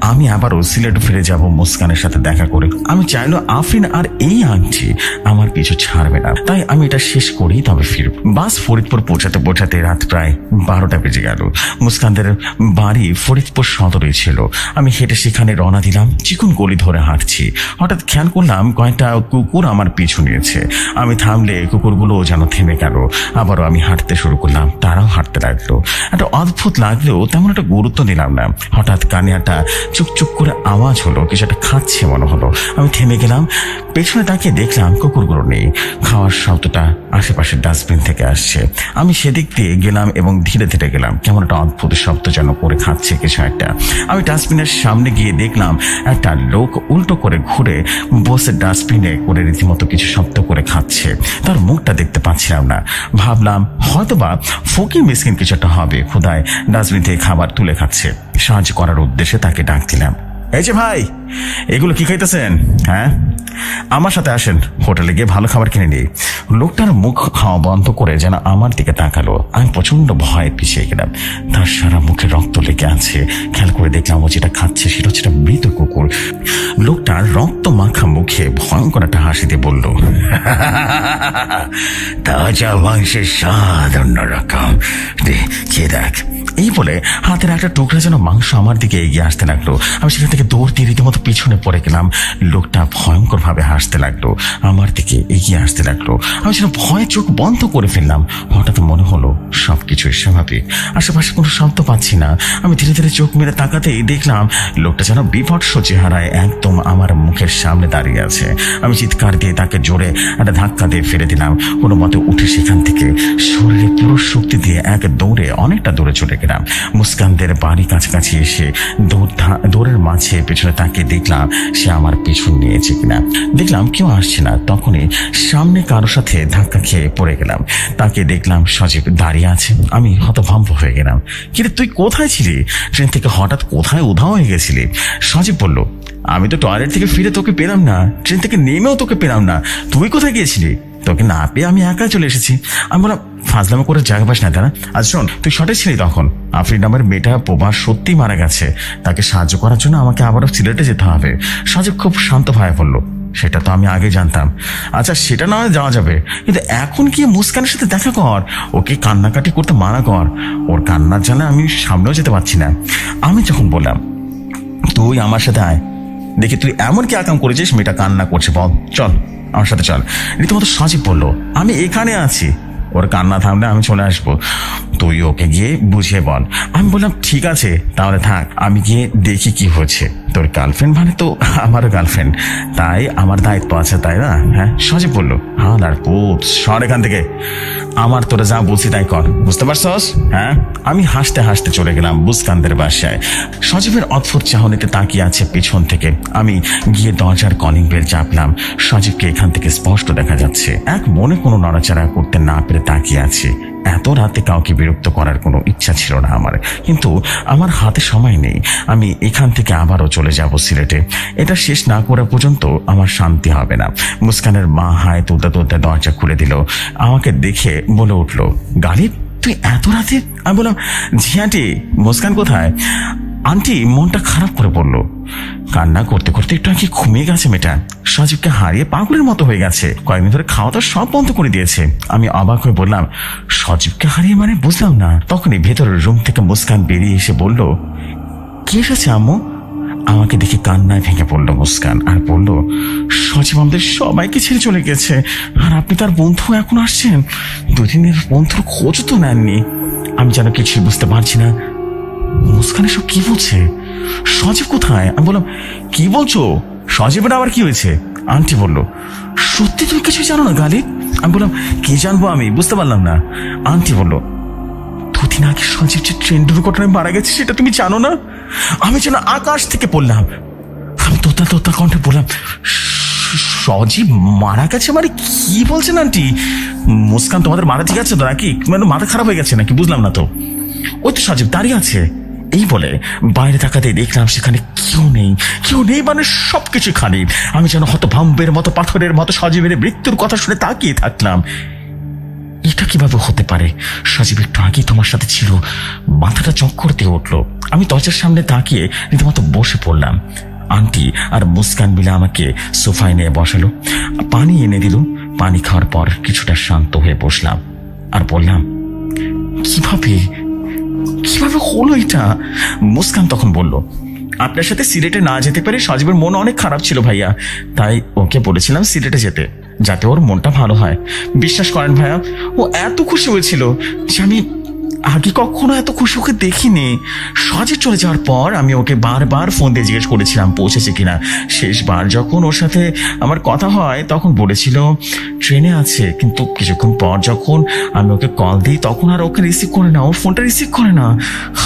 আমি আবারও সিলেট ফিরে যাব মুস্কানের সাথে দেখা করে। আমি চাইলো আফরিন আর এই আংটি আমার কিছু ছাড়বে না, তাই আমি এটা শেষ করেই তবে ফিরব। বাস ফরিদপুর পৌঁছাতে পৌঁছাতে রাত প্রায় 12টা বেজে গেল। মুস্কানদের বাড়ি ফরিদপুর সদরে ছিল। আমি হেঁটে সেখানে রওনা দিলাম। চিকন গলি ধরে হাঁটছি, হঠাৎ খেয়াল করলাম কয়েকটা কুকুর আমার পিছু নিয়েছে। আমি থামলে কুকুরগুলো যেন থেমে গেল। আবারও আমি হাঁটতে শুরু করলাম, তারাও হাঁটতে লাগলো। একটা অদ্ভুত লাগলেও তেমন একটা গুরুত্ব দিলাম না। হঠাৎ কানে একটা চুপচুপ করে আওয়াজ হলো, কিছু একটা খাচ্ছে মনে হলো। আমি থেমে গেলাম, পেছনে তাকিয়ে দেখলাম কুকুরগুলো নেই। খাওয়ার শব্দটা আশেপাশের ডাস্টবিন থেকে আসছে। আমি সেদিক দিয়ে গেলাম এবং ধীরে ধীরে গেলাম। কেমন একটা অদ্ভুত শব্দ যেন করে খাচ্ছে কিছু একটা। আমি ডাস্টবিনের সামনে গিয়ে দেখলাম একটা লোক উল্টো করে ঘুরে বসে ডাস্টবিনে করে রীতিমতো কিছু শব্দ করে খাচ্ছে। তার মুখটা দেখতে পাচ্ছিলাম না। ভাবলাম হয়তোবা ফকির মিসকিন কিছু একটা হবে, ক্ষুধায় ডাস্টবিন থেকে খাবার তুলে খাচ্ছে। সাহায্য করার উদ্দেশ্যে তাকে ডাক দিলাম, এই যে ভাই, এগুলো কি খাইতেছেন? হ্যাঁ, আমার সাথে আসেন, হোটেলে গিয়ে ভালো খাবার কিনে নিই। লোকটার মুখ খাওয়া বন্ধ করে যেন আমার দিকে তাকালো। আমি প্রচন্ড ভয়ে পিছিয়ে গেলাম। তার সারা মুখে রক্ত লেগে আছে। খেয়াল করে দেখলাম ও যেটা খাচ্ছে সেটা হচ্ছে একটা মৃত কুকুর। লোকটার রক্ত মাখা মুখে ভয়ঙ্কর একটা হাসি দিয়ে বলল, তাজা মাংসের স্বাদ অন্যরকম, খেয়ে দেখ। এই বলে হাতের একটা টুকরা যেন মাংস আমার দিকে এগিয়ে আসতে লাগলো। আমি সেখান থেকে দৌড় দিয়ে রীতিমতো পিছনে পড়ে গেলাম। লোকটা ভয়ঙ্কর ভাবে হাসতে লাগলো, আমার দিকে এগিয়ে আসতে লাগলো। আমি যেন ভয়ে চোখ বন্ধ করে ফেললাম। হঠাৎ মনে হলো সবকিছুই স্বাভাবিক, আশেপাশে কোনো শব্দ পাচ্ছি না। আমি ধীরে ধীরে চোখ মেরে তাকাতেই দেখলাম লোকটা যেন বিভৎস চেহারায় একদম আমার মুখের সামনে দাঁড়িয়ে আছে। আমি চিৎকার দিয়ে তাকে জোরে একটা ধাক্কা দিয়ে ফেলে দিলাম। কোনো মতে উঠে সেখান থেকে শরীরে পুরো শক্তি দিয়ে এক দৌড়ে অনেকটা দূরে চলে গেলাম। মুস্কানদের বাড়ি কাছাকাছি এসে দৌড়ের মাঝে পেছনে তাকিয়ে দেখলাম সে আমার পিছন নিয়েছে কিনা। দেখলাম কেউ আসছে না। তখনই সামনে কারোর সাথে ধাক্কা খেয়ে পড়ে গেলাম। তাকে দেখলাম সজীব দাঁড়িয়ে আছে। আমি হতভম্ব হয়ে গেলাম, কিন্তু তুই কোথায় ছিলি? ট্রেন থেকে হঠাৎ কোথায় উধাও হয়ে গেছিলি? সজীব বলল, আমি তো টয়লেট থেকে ফিরে তোকে পেলাম না, ট্রেন থেকে নেমেও তোকে পেলাম না, তুই কোথায় গিয়েছিলি? তোকে না পেয়ে আমি একা চলে এসেছি। আমি বললাম, ফাজলামো করে জায়গা পাস না তারা। আজ শোন, তুই সঠিক ছিলি তখন। আফরিন নামের মেয়েটা প্রবাস সত্যি মারা গেছে, তাকে সাহায্য করার জন্য আমাকে আবারও সিলেটে যেতে হবে। সজীব খুব শান্ত ভাবে বলল, সেটা তো আমি আগে জানতাম। আচ্ছা, সেটা না হয় যাওয়া যাবে, কিন্তু এখন কি মুস্কানের সাথে দেখা কর, ওকে কান্নাকাটি করতে মানা কর। ওর কান্নার জানে আমি সামনেও যেতে পারছি না। আমি যখন বললাম, তুই আমার সাথে আয়, দেখি তুই এমন কি আকাম করেছিস মেয়েটা কান্না করছে, বল, চল আমার সাথে চল। রীতিমতো সজীব বলল, আমি এখানে আছি, ওর কান্না থামলে আমি চলে আসবো, তুই ওকে গিয়ে বুঝিয়ে বল। আমি বললাম, ঠিক আছে তাহলে থাক, আমি গিয়ে দেখি কি হয়েছে। তোর গার্লফ্রেন্ড মানে তো আমারও গার্লফ্রেন্ড, তাই আমার দায়িত্ব আছে, তাই না? হ্যাঁ, সজীব বলল, হ্যাঁ আর পুত, সর এখান থেকে, আমার তোরা যা বলছি তাই কর, বুঝতে পারছস? হ্যাঁ। আমি হাসতে হাসতে চলে গেলাম মুস্কানদের বাসায়। সজীবের অদ্ভুত চাহনিতে তাকিয়ে আছে পিছন থেকে। আমি গিয়ে দরজার কলিং বেল চাপলাম। সজীবকে এখান থেকে স্পষ্ট দেখা যাচ্ছে, এক মনে কোনো নড়াচড়া করতে না পেরে তাকিয়ে আছে। এত রাতে কাউকে বিরক্ত করার কোনো ইচ্ছা ছিল না আমার, কিন্তু আমার হাতে সময় নেই। আমি এখান থেকে আবারও চলে যাব সিলেটে। এটা শেষ না করা পর্যন্ত আমার শান্তি হবে না। মুস্কানের মা হায় তুলতে তুলতে দরজা খুলে দিল। আমাকে দেখে বলে উঠলো, গালিব তুই এত রাতে? আমি বললাম, জি আন্টি। মুস্কান কোথায়? আন্টি মনটা খারাপ করে বলল, কান্না করতে করতে একটু আগে ঘুমিয়ে গেছে মেয়েটা। সজীবকে হারিয়ে পাগলের মতো হয়ে গেছে, কয়েকদিন ধরে খাওয়া দাওয়া সব বন্ধ করে দিয়েছে। আমি অবাক হয়ে বললাম, সজীবকে হারিয়ে মানে? বুঝলাম না। তখনই ভেতরের রুম থেকে মুস্কান বেরিয়ে এসে বলল, কি এসেছে আম্মু? আমাকে দেখে কান্নায় ভেঙে পড়লো মুস্কান আর বলল, সজীব আমাদের সবাইকে ছেড়ে চলে গেছে, আর আপনি তার বন্ধু এখন আসছেন? দুদিনের বন্ধুর খোঁজও তো নেননি। আমি যেন কিছুই বুঝতে পারছি না। মুস্কান এসব কি বলছে? সজীব কোথায়? আমি বললাম, কি বলছো? সজীবের আবার কি হয়েছে? আন্টি বলল, সত্যি তুমি কিছু জানো না গালিব? আমি বললাম, কি জানবো আমি, বুঝতে পারলাম না। আন্টি বলল, দুদিন আগে সজীব যে ট্রেন দুর্ঘটনায় মারা গেছে সেটা তুমি জানো না? আমি যেন আকাশ থেকে পড়লাম। আমি তোতা তোতা কণ্ঠে বললাম, সজীব মারা গেছে মানে? কি বলছেন আন্টি? মুস্কান তোমাদের মারা ঠিক আছে তো নাকি? মানে মাথা খারাপ হয়ে গেছে নাকি? বুঝলাম না তো। ওই তো সজীব দাঁড়িয়ে আছে। এই বলে বাইরে তাকাতে দেখলাম সেখানে কেউ নেই। কেউ নেই মানে সবকিছু খালি। আমি যেন হতভম্বের মতো, পাথরের মতো সজীবের মৃত্যুর কথা শুনে তাকিয়ে থাকলাম। এটা কিভাবে হতে পারে? সজীব একটু আগেই তোমার সাথে ছিল। মাথাটা চক্কর দিয়ে উঠলো। আমি দরজার সামনে তাকিয়ে রীতিমতো বসে পড়লাম। আন্টি আর মুস্কান মিলে আমাকে সোফায় নিয়ে বসালো, পানি এনে দিল। পানি খাওয়ার পর কিছুটা শান্ত হয়ে বসলাম আর বললাম, কিভাবে কিভাবে হলো এটা? মুস্কান তখন বলল, আপনার সাথে সিলেটে না যেতে পারে সজীবের মন অনেক খারাপ ছিল ভাইয়া, তাই ওকে বলেছিলাম সিলেটে যেতে, যাতে ওর মনটা ভালো হয়। বিশ্বাস করেন ভাইয়া, ও এত খুশি হয়েছিল যে আমি আগে কখনো এত খুশি ওকে দেখিনি। সজীব চলে যাওয়ার পর আমি ওকে বারবার ফোন দিয়ে জিজ্ঞেস করেছিলাম পৌঁছেছে কিনা। শেষবার যখন ওর সাথে আমার কথা হয় তখন বলেছিল ট্রেনে আছে, কিন্তু কিছুক্ষণ পর যখন আমি ওকে কল দিই তখন আর ওকে রিসিভ করে না, ওর ফোনটা রিসিভ করে না।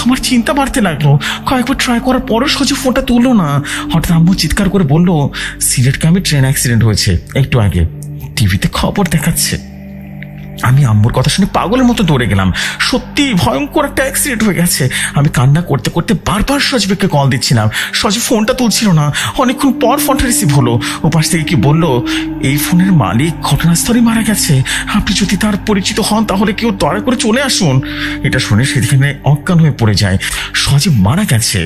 আমার চিন্তা বাড়তে লাগলো। কয়েকবার ট্রাই করার পরও সজীব ফোনটা তুললো না। হঠাৎ আম্মু চিৎকার করে বললো, সিলেটকে আমি ট্রেন অ্যাক্সিডেন্ট হয়েছে, একটু আগে টিভিতে খবর দেখাচ্ছে। আমি আম্মুর কথা শুনে পাগলের মতো দৌড়ে গেলাম। সত্যি ভয়ঙ্কর একটা অ্যাক্সিডেন্ট হয়ে গেছে। আমি কান্না করতে করতে বারবার সজীবকে কল দিচ্ছিলাম, সজীব ফোনটা তুলছিল না। অনেকক্ষণ পর ফোনটা রিসিভ হলো। ও পাশ থেকে কি বললো, এই ফোনের মালিক ঘটনাস্থলে মারা গেছে, আপনি যদি তার পরিচিত হন তাহলে কেউ দয়া করে চলে আসুন। এটা শুনে সেখানে অজ্ঞান হয়ে পড়ে যায়। সজীব মারা গেছে,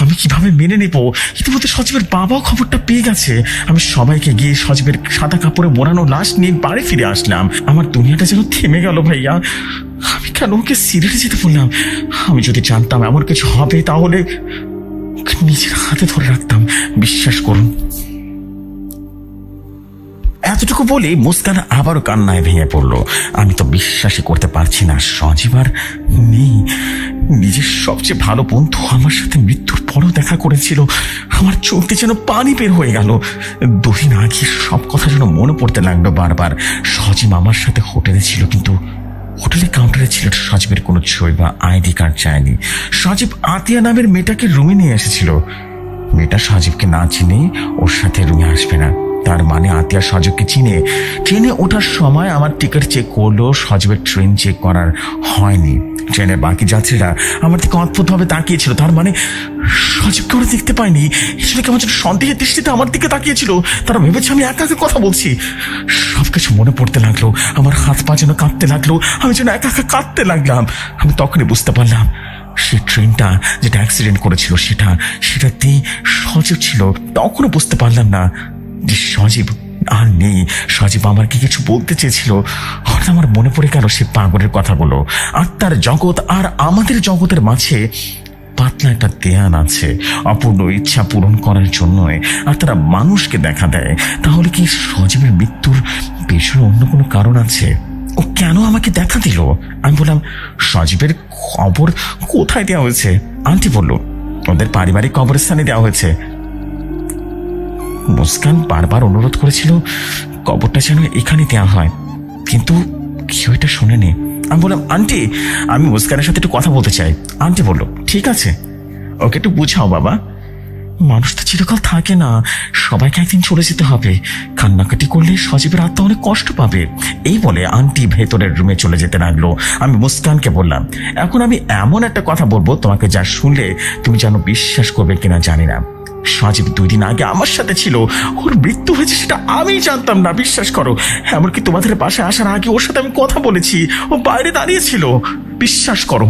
আমি কিভাবে মেনে নেব? ইতিমধ্যে সজীবের বাবাও খবরটা পেয়ে গেছে। আমি সবাইকে গিয়ে সজীবের সাদা কাপড়ে মোড়ানো লাশ নিয়ে বাড়ি ফিরে আসলাম। আমার দুনিয়াটা যেন থেমে গেল ভাইয়া। আমি কেন ওকে সিলেটে যেতে বললাম? আমি যদি জানতাম এমন কিছু হবে তাহলে নিজের হাতে ধরে রাখতাম। বিশ্বাস করুন। এতটুকু বলে মুস্কান আবারও কান্নায় ভেঙে পড়লো। আমি তো বিশ্বাসই করতে পারছি না, সজীব আর নেই। নিজের সবচেয়ে ভালো বন্ধু আমার সাথে মৃত্যুর পরও দেখা করেছিল। আমার চোখে যেন পানি বের হয়ে গেল। দুদিন আগে সব কথা যেন মনে পড়তে লাগলো বারবার। সজীব আমার সাথে হোটেলে ছিল, কিন্তু হোটেলের কাউন্টারে ছিল সজীবের কোনো ছবি বা আইডি কার্ড চায়নি। সজীব আতিয়া নামের মেয়েটাকে রুমে নিয়ে এসেছিল। মেয়েটা সজীবকে না চিনে ওর সাথে রুমে আসবে না, তার মানে আতিয়া সজীবকে চিনে। ট্রেনে ওঠার সময় আমার টিকিট চেক করলো, সজীবের ট্রেন চেক করার হয়নি। ট্রেনের বাকি যাত্রীরা আমার দিকে অদ্ভুতভাবে তাকিয়েছিল, তার মানে সজীবকে ওরা দেখতে পায়নি। এসে কেমন যেন সন্দেহের দৃষ্টিতে আমার দিকে তাকিয়েছিল। তারা ভেবেছে আমি একা একা কথা বলছি। সবকিছু মনে পড়তে লাগলো, আমার হাত পা যেন কাঁপতে লাগলো, আমি যেন একা একা কাঁদতে লাগলাম। আমি তখনই বুঝতে পারলাম সেই ট্রেনটা যেটা অ্যাক্সিডেন্ট করেছিল সেটাতেই সজীব ছিল। তখনও বুঝতে পারলাম না যে সজীব আর নেই। সজীব আমাকে কিছু বলতে চেয়েছিল। হঠাৎ আমার মনে পড়ে গেল সে পাগলের কথাগুলো। আত্মার জগৎ আর আমাদের জগতের মাঝে পাতলা একটা দেয়াল আছে, অপূর্ণ ইচ্ছা পূরণ করার জন্য। আর তারা মানুষকে দেখা দেয়। তাহলে কি সজীবের মৃত্যুর পেছনে অন্য কোনো কারণ আছে? ও কেন আমাকে দেখা দিল? আমি বললাম, সজীবের খবর কোথায় দেওয়া হয়েছে? আন্টি বলল, ওদের পারিবারিক কবরস্থানে দেওয়া হয়েছে। মুস্কান বারবার অনুরোধ করেছিল কবরটা যেন এখানে দেওয়া হয়, কিন্তু কেউ এটা শোনেনি। আমি বললাম, আন্টি আমি মুস্কানের সাথে একটু কথা বলতে চাই। আন্টি বলল, ঠিক আছে, ওকে একটু বুঝাও বাবা। মানুষ তো চিরকাল থাকে না, সবাইকে একদিন চলে যেতে হবে। কান্নাকাটি করলে সজীবের আত্মা অনেক কষ্ট পাবে। এই বলে আন্টি ভেতরের রুমে চলে যেতে লাগলো। আমি মুস্কানকে বললাম, এখন আমি এমন একটা কথা বলবো তোমাকে, যা শুনলে তুমি যেন বিশ্বাস করবে কিনা জানি না। সজীব 2 দিন আগে আমার সাথে ছিল, ওর মৃত্যু হয়েছে সেটা আমি জানতাম না, বিশ্বাস করো। এমনকি তোমাদের বাসায় আসার আগে ওর সাথে আমি কথা বলেছি, ও বাইরে দাঁড়িয়েছিল, বিশ্বাস করো।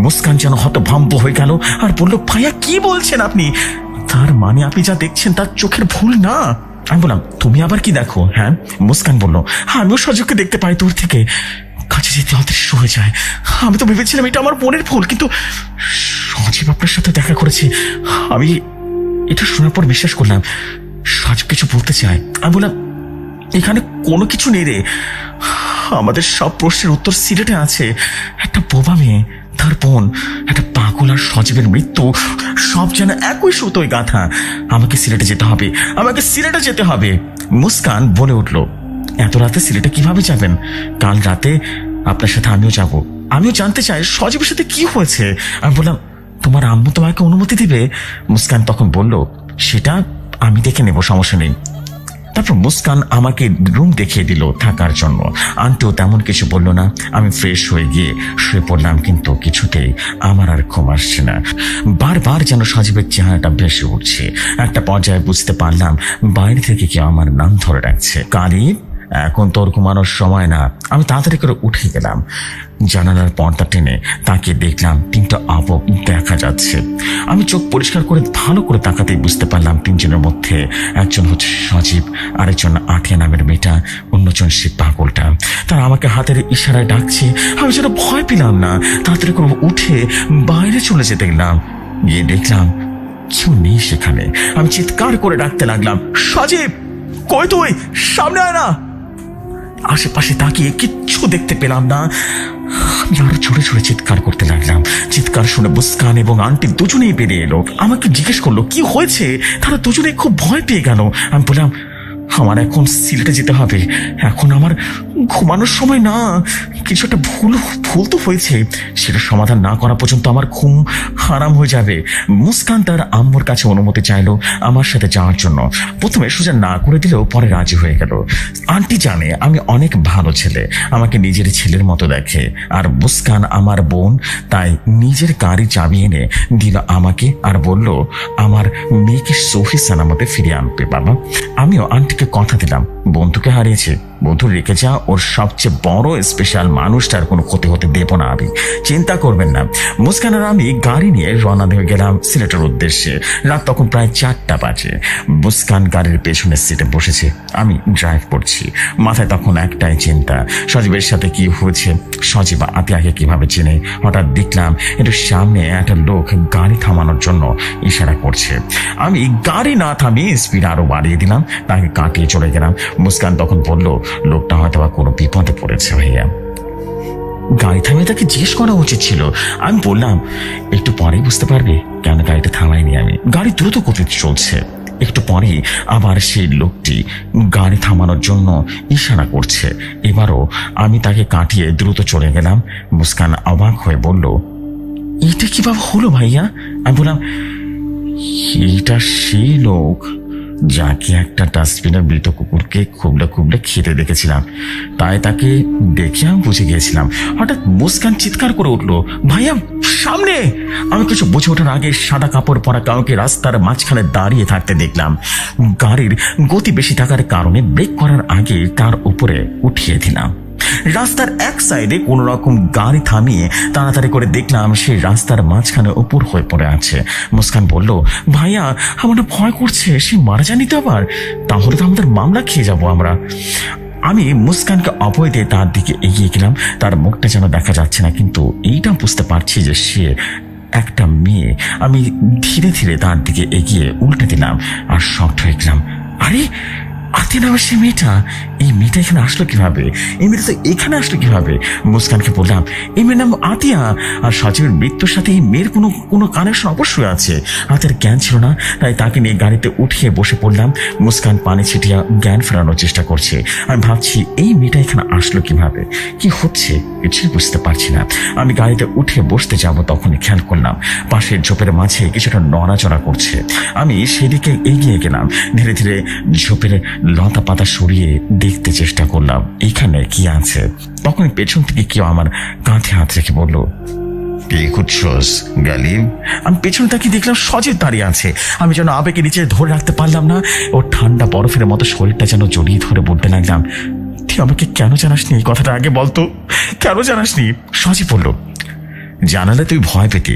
মুস্কান যেন হতভম্ব হয়ে গেল আর বলল, ভাইয়া কি বলছেন আপনি? তার মানে আপনি যা দেখছেন তার চোখের ভুল না? আমি বললাম, তুমি আবার কি দেখো? হ্যাঁ। মুস্কান বলল, আমিও সজীবকে দেখতে পাই দূর থেকে, কাছে যেতে অদৃশ্য হয়ে যায়। আমি তো ভেবেছিলাম এটা আমার বোনের ভুল, কিন্তু সজীব আপনার সাথে দেখা করেছে। আমি এটা শোনার পর বিশ্বাস করলাম সজীব কিছু বলতে চায়। আমি বললাম, এখানে কোনো কিছু নেই রে, আমাদের সব প্রশ্নের উত্তর সিলেটে আছে। একটা বোবা মেয়ে, তার বোন, একটা পাগল আর সজীবের মৃত্যু, সব যেন একই সুতোয় গাঁথা। আমাকে সিলেটে যেতে হবে, আমাকে সিলেটে যেতে হবে। মুস্কান বলে উঠল, এত রাতে সিলেটে কিভাবে যাবেন? কাল রাতে আপনার সাথে আমিও যাব, আমিও জানতে চাই সজীবের সাথে কি হয়েছে। আমি বললাম, তোমার আম্মু তোমাকে অনুমতি দিবে? মুস্কান তখন বলল, সেটা আমি দেখে নেব, সমস্যা নেই। তারপর মুস্কান আমাকে রুম দেখিয়ে দিল থাকার জন্য। আন্টিও তেমন কিছু বলল না। আমি ফ্রেশ হয়ে গিয়ে শুয়ে পড়লাম, কিন্তু কিছুতেই আমার আর ঘুম আসছে না। বারবার যেন সজীবের চেহারাটা ভেসে উঠছে। একটা পর্যায়ে বুঝতে পারলাম বাইরে থেকে কেউ আমার নাম ধরে রাখছে, কারিব, এখন তোর ঘুমানোর সময় না। আমি তাড়াতাড়ি করে উঠে গেলাম। জানালার পর্দা টেনে তাকিয়ে দেখলাম 3টা আপক দেখা যাচ্ছে। আমি চোখ পরিষ্কার করে ভালো করে তাকাতেই বুঝতে পারলাম 3 জনের মধ্যে একজন হচ্ছে সজীব, আরেকজন আঠিয়া নামের মেয়েটা, অন্যজন সে পাগলটা। তারা আমাকে হাতের ইশারায় ডাকছে। আমি যেন ভয় পেলাম না, তাড়াতাড়ি করে উঠে বাইরে চলে যেতে গেলাম। গিয়ে দেখলাম কেউ নেই সেখানে। আমি চিৎকার করে ডাকতে লাগলাম, সজীব কই তুই? সামনে আয় না। আশেপাশে তাকিয়ে কিচ্ছু দেখতে পেলাম না। আমি আরো জোরে জোরে চিৎকার করতে লাগলাম। চিৎকার শুনে মুস্কান এবং আন্টি দুজনেই বেরিয়ে এলো। আমাকে জিজ্ঞেস করলো কি হয়েছে। তারা দুজনেই খুব ভয় পেয়ে গেল। আমি বললাম, আমার এখন সিলেটে যেতে হবে, এখন আমার ঘুমানোর সময় না। কিছু একটা ভুল তো হয়েছে, সেটা সমাধান না করা পর্যন্ত আমার ঘুম হারাম হয়ে যাবে। মুস্কান তার আম্মুর কাছে অনুমতি চাইলো আমার সাথে যাওয়ার জন্য। প্রথমে সোজা না করে দিলেও পরে রাজি হয়ে গেল। আন্টি জানে আমি অনেক ভালো ছেলে, আমাকে নিজের ছেলের মতো দেখে। আর মুস্কান আমার বোন, তাই নিজের গাড়ি চাবি এনে দিল আমাকে আর বলল আমার মেয়েকে সহি সালামতে ফিরিয়ে আনবে। বাবা, আমিও আন্টিকে কথা দিলাম, বন্ধুকে হারিয়েছে, বন্ধু রেখে যা, ওর সবচেয়ে বড় স্পেশাল মানুষটার কোনো ক্ষতি হতে দেব না আমি, চিন্তা করবেন না। মুস্কান আর আমি গাড়ি নিয়ে রওনা হয়ে গেলাম সিলেটের উদ্দেশ্যে। রাত তখন প্রায় 4টা বাজে। মুস্কান গাড়ির পেছনের সিটে বসেছে, আমি ড্রাইভ করছি। মাথায় তখন একটাই চিন্তা, সজীবের সাথে কি হয়েছে, সজীব আতিয়াকে কিভাবে চেনে। হঠাৎ দেখলাম একটু সামনে একটা লোক গাড়ি থামানোর জন্য ইশারা করছে। আমি গাড়ি না থামিয়ে স্পিড আরো বাড়িয়ে দিলাম, তাকে কাটিয়ে চলে গেলাম। মুস্কান তখন বলল, লোকটা হয়তো বা কোনো বিপদে পড়েছে ভাইয়া, গাড়ি থামিয়ে তাকে জিজ্ঞেস করা উচিত ছিল। আমি বললাম, একটু পরেই বুঝতে পারবে কেন গাড়িটা থামাইনি আমি, গাড়ি দ্রুত গতিতে চলছে। একটু পরেই আবার সেই লোকটি গাড়ি থামানোর জন্য ইশারা করছে। এবারও আমি তাকে কাটিয়ে দ্রুত চলে গেলাম। মুস্কান অবাক হয়ে বলল, এটা কিভাবে হলো ভাইয়া? আমি বললাম, এটা সেই লোক যাকে একটা ডাস্টবিনের মৃত কুকুরকে খুবলে খুবলে খেতে দেখেছিলাম, তাই তাকে দেখে আমি বুঝে গিয়েছিলাম। হঠাৎ মুস্কান চিৎকার করে উঠলো, ভাইয়া সামনে! আমি কিছু বুঝে ওঠার আগে সাদা কাপড় পরা কাউকে রাস্তার মাঝখানে দাঁড়িয়ে থাকতে দেখলাম। গাড়ির গতি বেশি থাকার কারণে ব্রেক করার আগে তার উপরে উঠিয়ে দিলাম। রাস্তার এক সাইডে কোন রকম গাড়ি থামিয়ে তাড়াতাড়ি করে দেখলাম সেই রাস্তার মাঝখানে উপর হয়ে পড়ে আছে। মুস্কান বলল, ভাইয়া আমার ভয় করছে, সে মারা যায়নি তো আবার? তাহলে তো আমাদের মামলা খেয়ে যাবো আমরা। আমি মুস্কানকে অভয় দিয়ে তার দিকে এগিয়ে গেলাম। তার মুখটা যেন দেখা যাচ্ছে না, কিন্তু এইটা বুঝতে পারছি যে সে একটা মেয়ে। আমি ধীরে ধীরে তার দিকে এগিয়ে উল্টে দিলাম আর শক্ট হয়ে গেলাম। আরে আতিয়া নামের সে মেয়েটা, এই মেয়েটা এখানে আসলো কিভাবে? এই মেয়েটা তো এখানে আসলো কিভাবে? মুস্কানকে বললাম, এই মেয়ের নাম আতিয়া, আর সজীবের মৃত্যুর সাথে এই মেয়ের কোনো কোনো কানেকশন অবশ্যই আছে। আতিয়ার জ্ঞান ছিল না, তাই তাকে নিয়ে গাড়িতে উঠিয়ে বসে পড়লাম। মুস্কান পানি ছিটিয়া জ্ঞান ফেরানোর চেষ্টা করছে। আমি ভাবছি এই মেয়েটা এখানে আসলো কিভাবে, কি হচ্ছে কিছুই বুঝতে পারছি না। আমি গাড়িতে উঠে বসতে যাব, তখনই খেয়াল করলাম পাশের ঝোপের মাঝে কিছুটা নড়াচড়া করছে। আমি সেদিকে এগিয়ে গেলাম, ধীরে ধীরে ঝোপের লতা পাতা সরিয়ে দেখতে চেষ্টা করলাম এখানে কি আছে। তখন পেছন থেকে কেউ আমার কাঁধে হাত রেখে বলল, কি খুঁজছস গালিব? আমি পেছনে তাকিয়ে দেখলাম সজীব দাঁড়িয়ে আছে। আমি যেন আবেগে নিচে ধরে রাখতে পারলাম না, ওর ঠান্ডা বরফের মতো শরীরটা যেন জড়িয়ে ধরে বলতে লাগলাম, তুই আমাকে কেন জানাসনি? এই কথাটা আগে বলতো, কেন জানাসনি? সজীব বলল, জানালে তুই ভয় পেতি,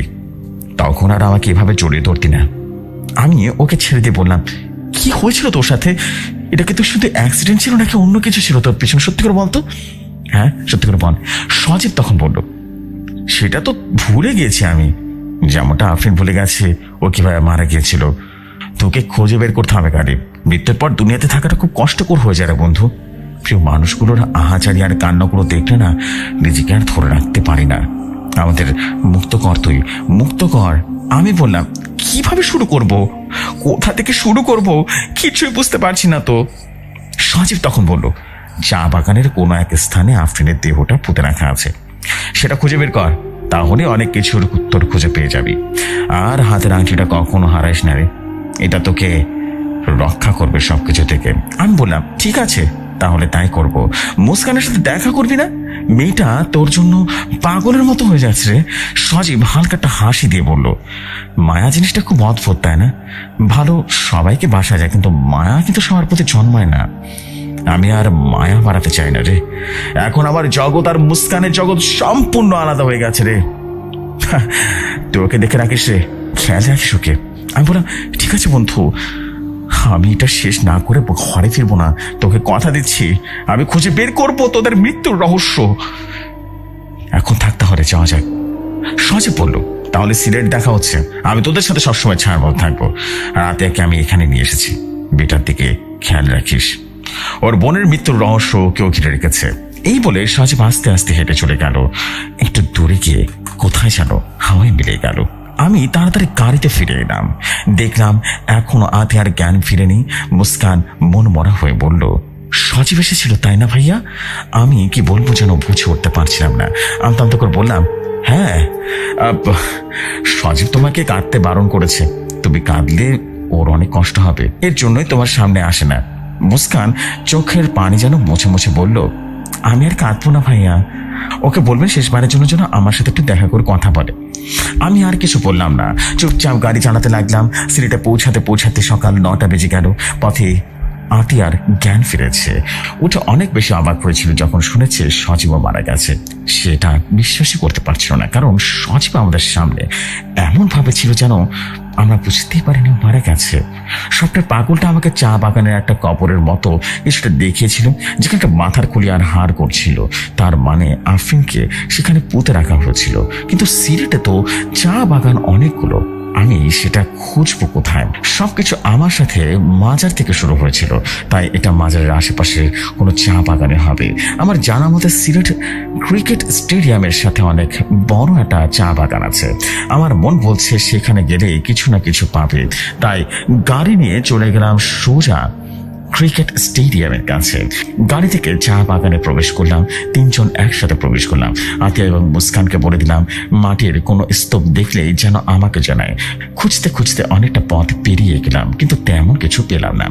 তখন আর আমাকে এভাবে জড়িয়ে ধরতি না। আমি ওকে ছেড়ে দিয়ে বললাম, কি হয়েছিল তোর সাথে? এটা কি তোর শুধু অ্যাক্সিডেন্ট ছিল নাকি অন্য কিছু ছিল তোর পিছনে? সত্যি করে বলতো। হ্যাঁ সত্যি করে বল। সজীব তখন বলল, সেটা তো ভুলে গিয়েছি আমি, যেমনটা আফরিন ভুলে গেছে ও কিভাবে মারা গিয়েছিল। তোকে খুঁজে বের করতে হবে গালিব। মৃত্যুর পর দুনিয়াতে থাকাটা খুব কষ্টকর হয়ে যায় রে বন্ধু। প্রিয় মানুষগুলোর আহাচারি আর কান্নাগুলো দেখলে না নিজেকে আর ধরে রাখতে পারি না। আমাদের মুক্ত কর, তুই মুক্ত কর। আমি বললাম, কিভাবে শুরু করব, কোথা থেকে শুরু করব, কিছুই বুঝতে পারছি না তো। সজীব তখন বলল, চা বাগানের কোনো এক স্থানে আফরিনের দেহটা পুঁতে রাখা আছে, সেটা খুঁজে বের কর, তাহলে অনেক কিছুর উত্তর খুঁজে পেয়ে যাবি। আর হাতের আংটিটা কখনো হারাইস না রে, এটা তোকে রক্ষা করবে সবকিছু থেকে। আমি বললাম, ঠিক আছে তাহলে তাই করব। মুস্কানের সাথে দেখা করবি না? মেয়েটা তোর জন্য পাগলের মতো হয়ে যাচ্ছে রে। সজীব হালকা একটা হাসি দিয়ে বলল, মায়া জিনিসটা খুব অদ্ভুত তাই না? ভালো সবাইকে বাসা যায়, কিন্তু মায়া কিন্তু সবার প্রতি জন্মায় না। আমি আর মায়া বাড়াতে চাই না রে। এখন আমার জগৎ আর মুস্কানের জগৎ সম্পূর্ণ আলাদা হয়ে গেছে রে। তুই ওকে দেখে রাখিস রে, খেয়াল রাখিস ওকে। আমি বললাম, ঠিক আছে বন্ধু, আমি এটা শেষ না করে ঘরে ফিরবো না, তোকে কথা দিচ্ছি। আমি খুঁজে বের করবো তোদের মৃত্যুর রহস্য। এখন থাকতে হবে, যাওয়া যাক। সজীব বলল, তাহলে সিলেট দেখা হচ্ছে। আমি তোদের সাথে সবসময় ছাড়বো থাকবো। রাতে একে আমি এখানে নিয়ে এসেছি, বেটার দিকে খেয়াল রাখিস। ওর বোনের মৃত্যুর রহস্য কেউ ঘিরে রেখেছে। এই বলে সজীব আস্তে আস্তে হেঁটে চলে গেল। একটু দূরে গিয়ে কোথায় যেন হাওয়ায় মিলে গেল। আমি তাড়াতাড়ি গাড়িতে ফিরে এলাম, দেখলাম এখনো আতিয়ার জ্ঞান ফিরেনি। মুস্কান মন মরা হয়ে বলল, সজীব এসেছিল তাই না ভাইয়া? আমি কি বলবো যেন বুঝে উঠতে পারছিলাম না। আমি তন্ত করে বললাম, হ্যাঁ, সজীব তোমাকে কাঁদতে বারণ করেছে, তুমি কাঁদলে ওর অনেক কষ্ট হবে, এর জন্যই তোমার সামনে আসে না। মুস্কান চোখের পানি যেন মুছে মুছে বলল, আমি আর কাঁদবো না ভাইয়া, ওকে বলবেন শেষবারের জন্য যেন আমার সাথে একটু দেখা করে কথা বলে। আমি আর কিছু বললাম না, চুপচাপ গাড়ি চালাতে লাগলাম। সিলেটে পৌঁছাতে পৌঁছাতে সকাল 9টা বেজে গেল। পথে আতিয়ার জ্ঞান ফিরেছে। উঠে অনেক বেশি অবাক হয়েছিল যখন শুনেছে সজীব মারা গেছে। সেটা বিশ্বাসই করতে পারছিল না, কারণ সজীব আমাদের সামনে এমন ভাবে ছিল যেন আমরা বুঝতেই পারিনি মারা গেছে। স্বপ্নের পাগলটা আমাকে চা বাগানের একটা কবরের মতো কিছুটা দেখিয়েছিল, যেখানে একটা মাথার খুলি আর হাড় করছিল। তার মানে আফরিনকে সেখানে পুঁতে রাখা হয়েছিল। কিন্তু সিলেটে তো চা বাগান অনেকগুলো, আমি সেটা খুঁজবো কোথায়? সবকিছু আমার সাথে মাজার থেকে শুরু হয়েছিল, তাই এটা মাজারের আশেপাশে কোনো চা বাগানে হবে। আমার জানা মতে সিলেট ক্রিকেট স্টেডিয়ামের সাথে অনেক বড় একটা চা বাগান আছে। আমার মন বলছে সেখানে গেলে কিছু না কিছু পাবে, তাই গাড়ি নিয়ে চলে গেলাম সোজা ক্রিকেট স্টেডিয়ামের কাছে। গাড়ি থেকে চা বাগানে প্রবেশ করলাম। 3 জন একসাথে প্রবেশ করলাম। আতিয়া এবং মুস্কানকে বলে দিলাম মাটির কোনো স্তূপ দেখলেই যেন আমাকে জানায়। খুঁজতে খুঁজতে অনেকটা পথ পেরিয়ে গেলাম, কিন্তু তেমন কিছু পেলাম না।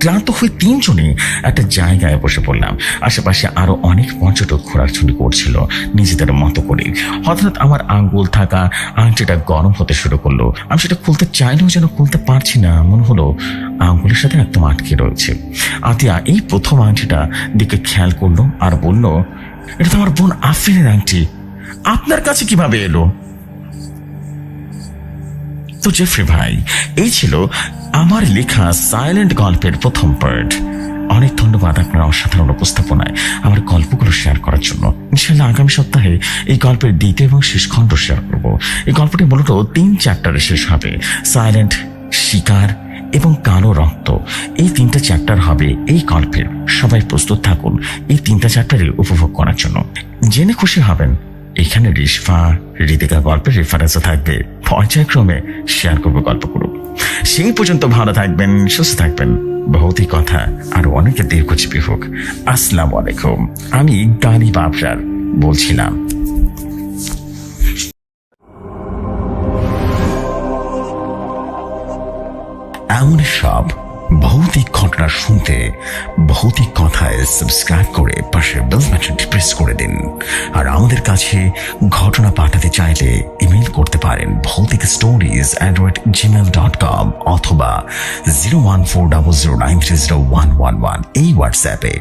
ক্লান্ত হয়ে 3 জনই একটা জায়গায় বসে পড়লাম। আশেপাশে আরো অনেক পর্যটক ঘোরাঘুরি করছিল নিজেদের মতো করে। হঠাৎ আমার আঙ্গুল থাকা আংটিটা গরম হতে শুরু করলো। আমি সেটা খুলতে চাইলেও যেন খুলতে পারছি না, মনে হলো আঙ্গুলের সাথে একদম আটকে রয়েছে। আতিয়া এই প্রথম আংটিটা দিকে খেয়াল করলো আর বলল, এটা তো আমার বোন আফরিনের আংটি, আপনার কাছে কিভাবে এলো? তো জেফরি ভাই, এই ছিল আমার লেখা সাইলেন্ট গল্পের প্রথম পার্ট। অনেক ধন্যবাদ আপনার অসাধারণ উপস্থাপনায় আমার গল্পগুলো শেয়ার করার জন্য। ইনশাআল্লাহ আগামী সপ্তাহে এই গল্পের দ্বিতীয় এবং শেষ খণ্ড শেয়ার করব। এই গল্পটি মূলত 3 চ্যাপ্টারে শেষ হবে। সাইলেন্ট, শিকার এবং কালো রক্ত, এই 3টা চ্যাপ্টার হবে এই গল্পের। সবাই প্রস্তুত থাকুন এই 3টা চ্যাপ্টারে উপভোগ করার জন্য। জেনে খুশি হবেন এখানে রিশফা হৃদিকা গল্পের রেফারেন্সও থাকবে। পর্যায়ক্রমে শেয়ার করবো গল্পগুলো। সেই পর্যন্ত ভালো থাকবেন, সুস্থ থাকবেন। ভৌতিক কথা আরো অনেকে দীর্ঘজীবী হোক। আসসালামু আলাইকুম। আমি গালিব আবরার বলছিলাম। এমন সব ভৌতিক ঘটনা শুনতে ভৌতিক কথায় সাবস্ক্রাইব করে পাশের বেল বাটনটি প্রেস করে দিন। আর আমাদের কাছে ঘটনা পাঠাতে চাইলে ইমেল করতে পারেন bhautikstories@gmail.com অথবা 01400930111 এই হোয়াটসঅ্যাপে।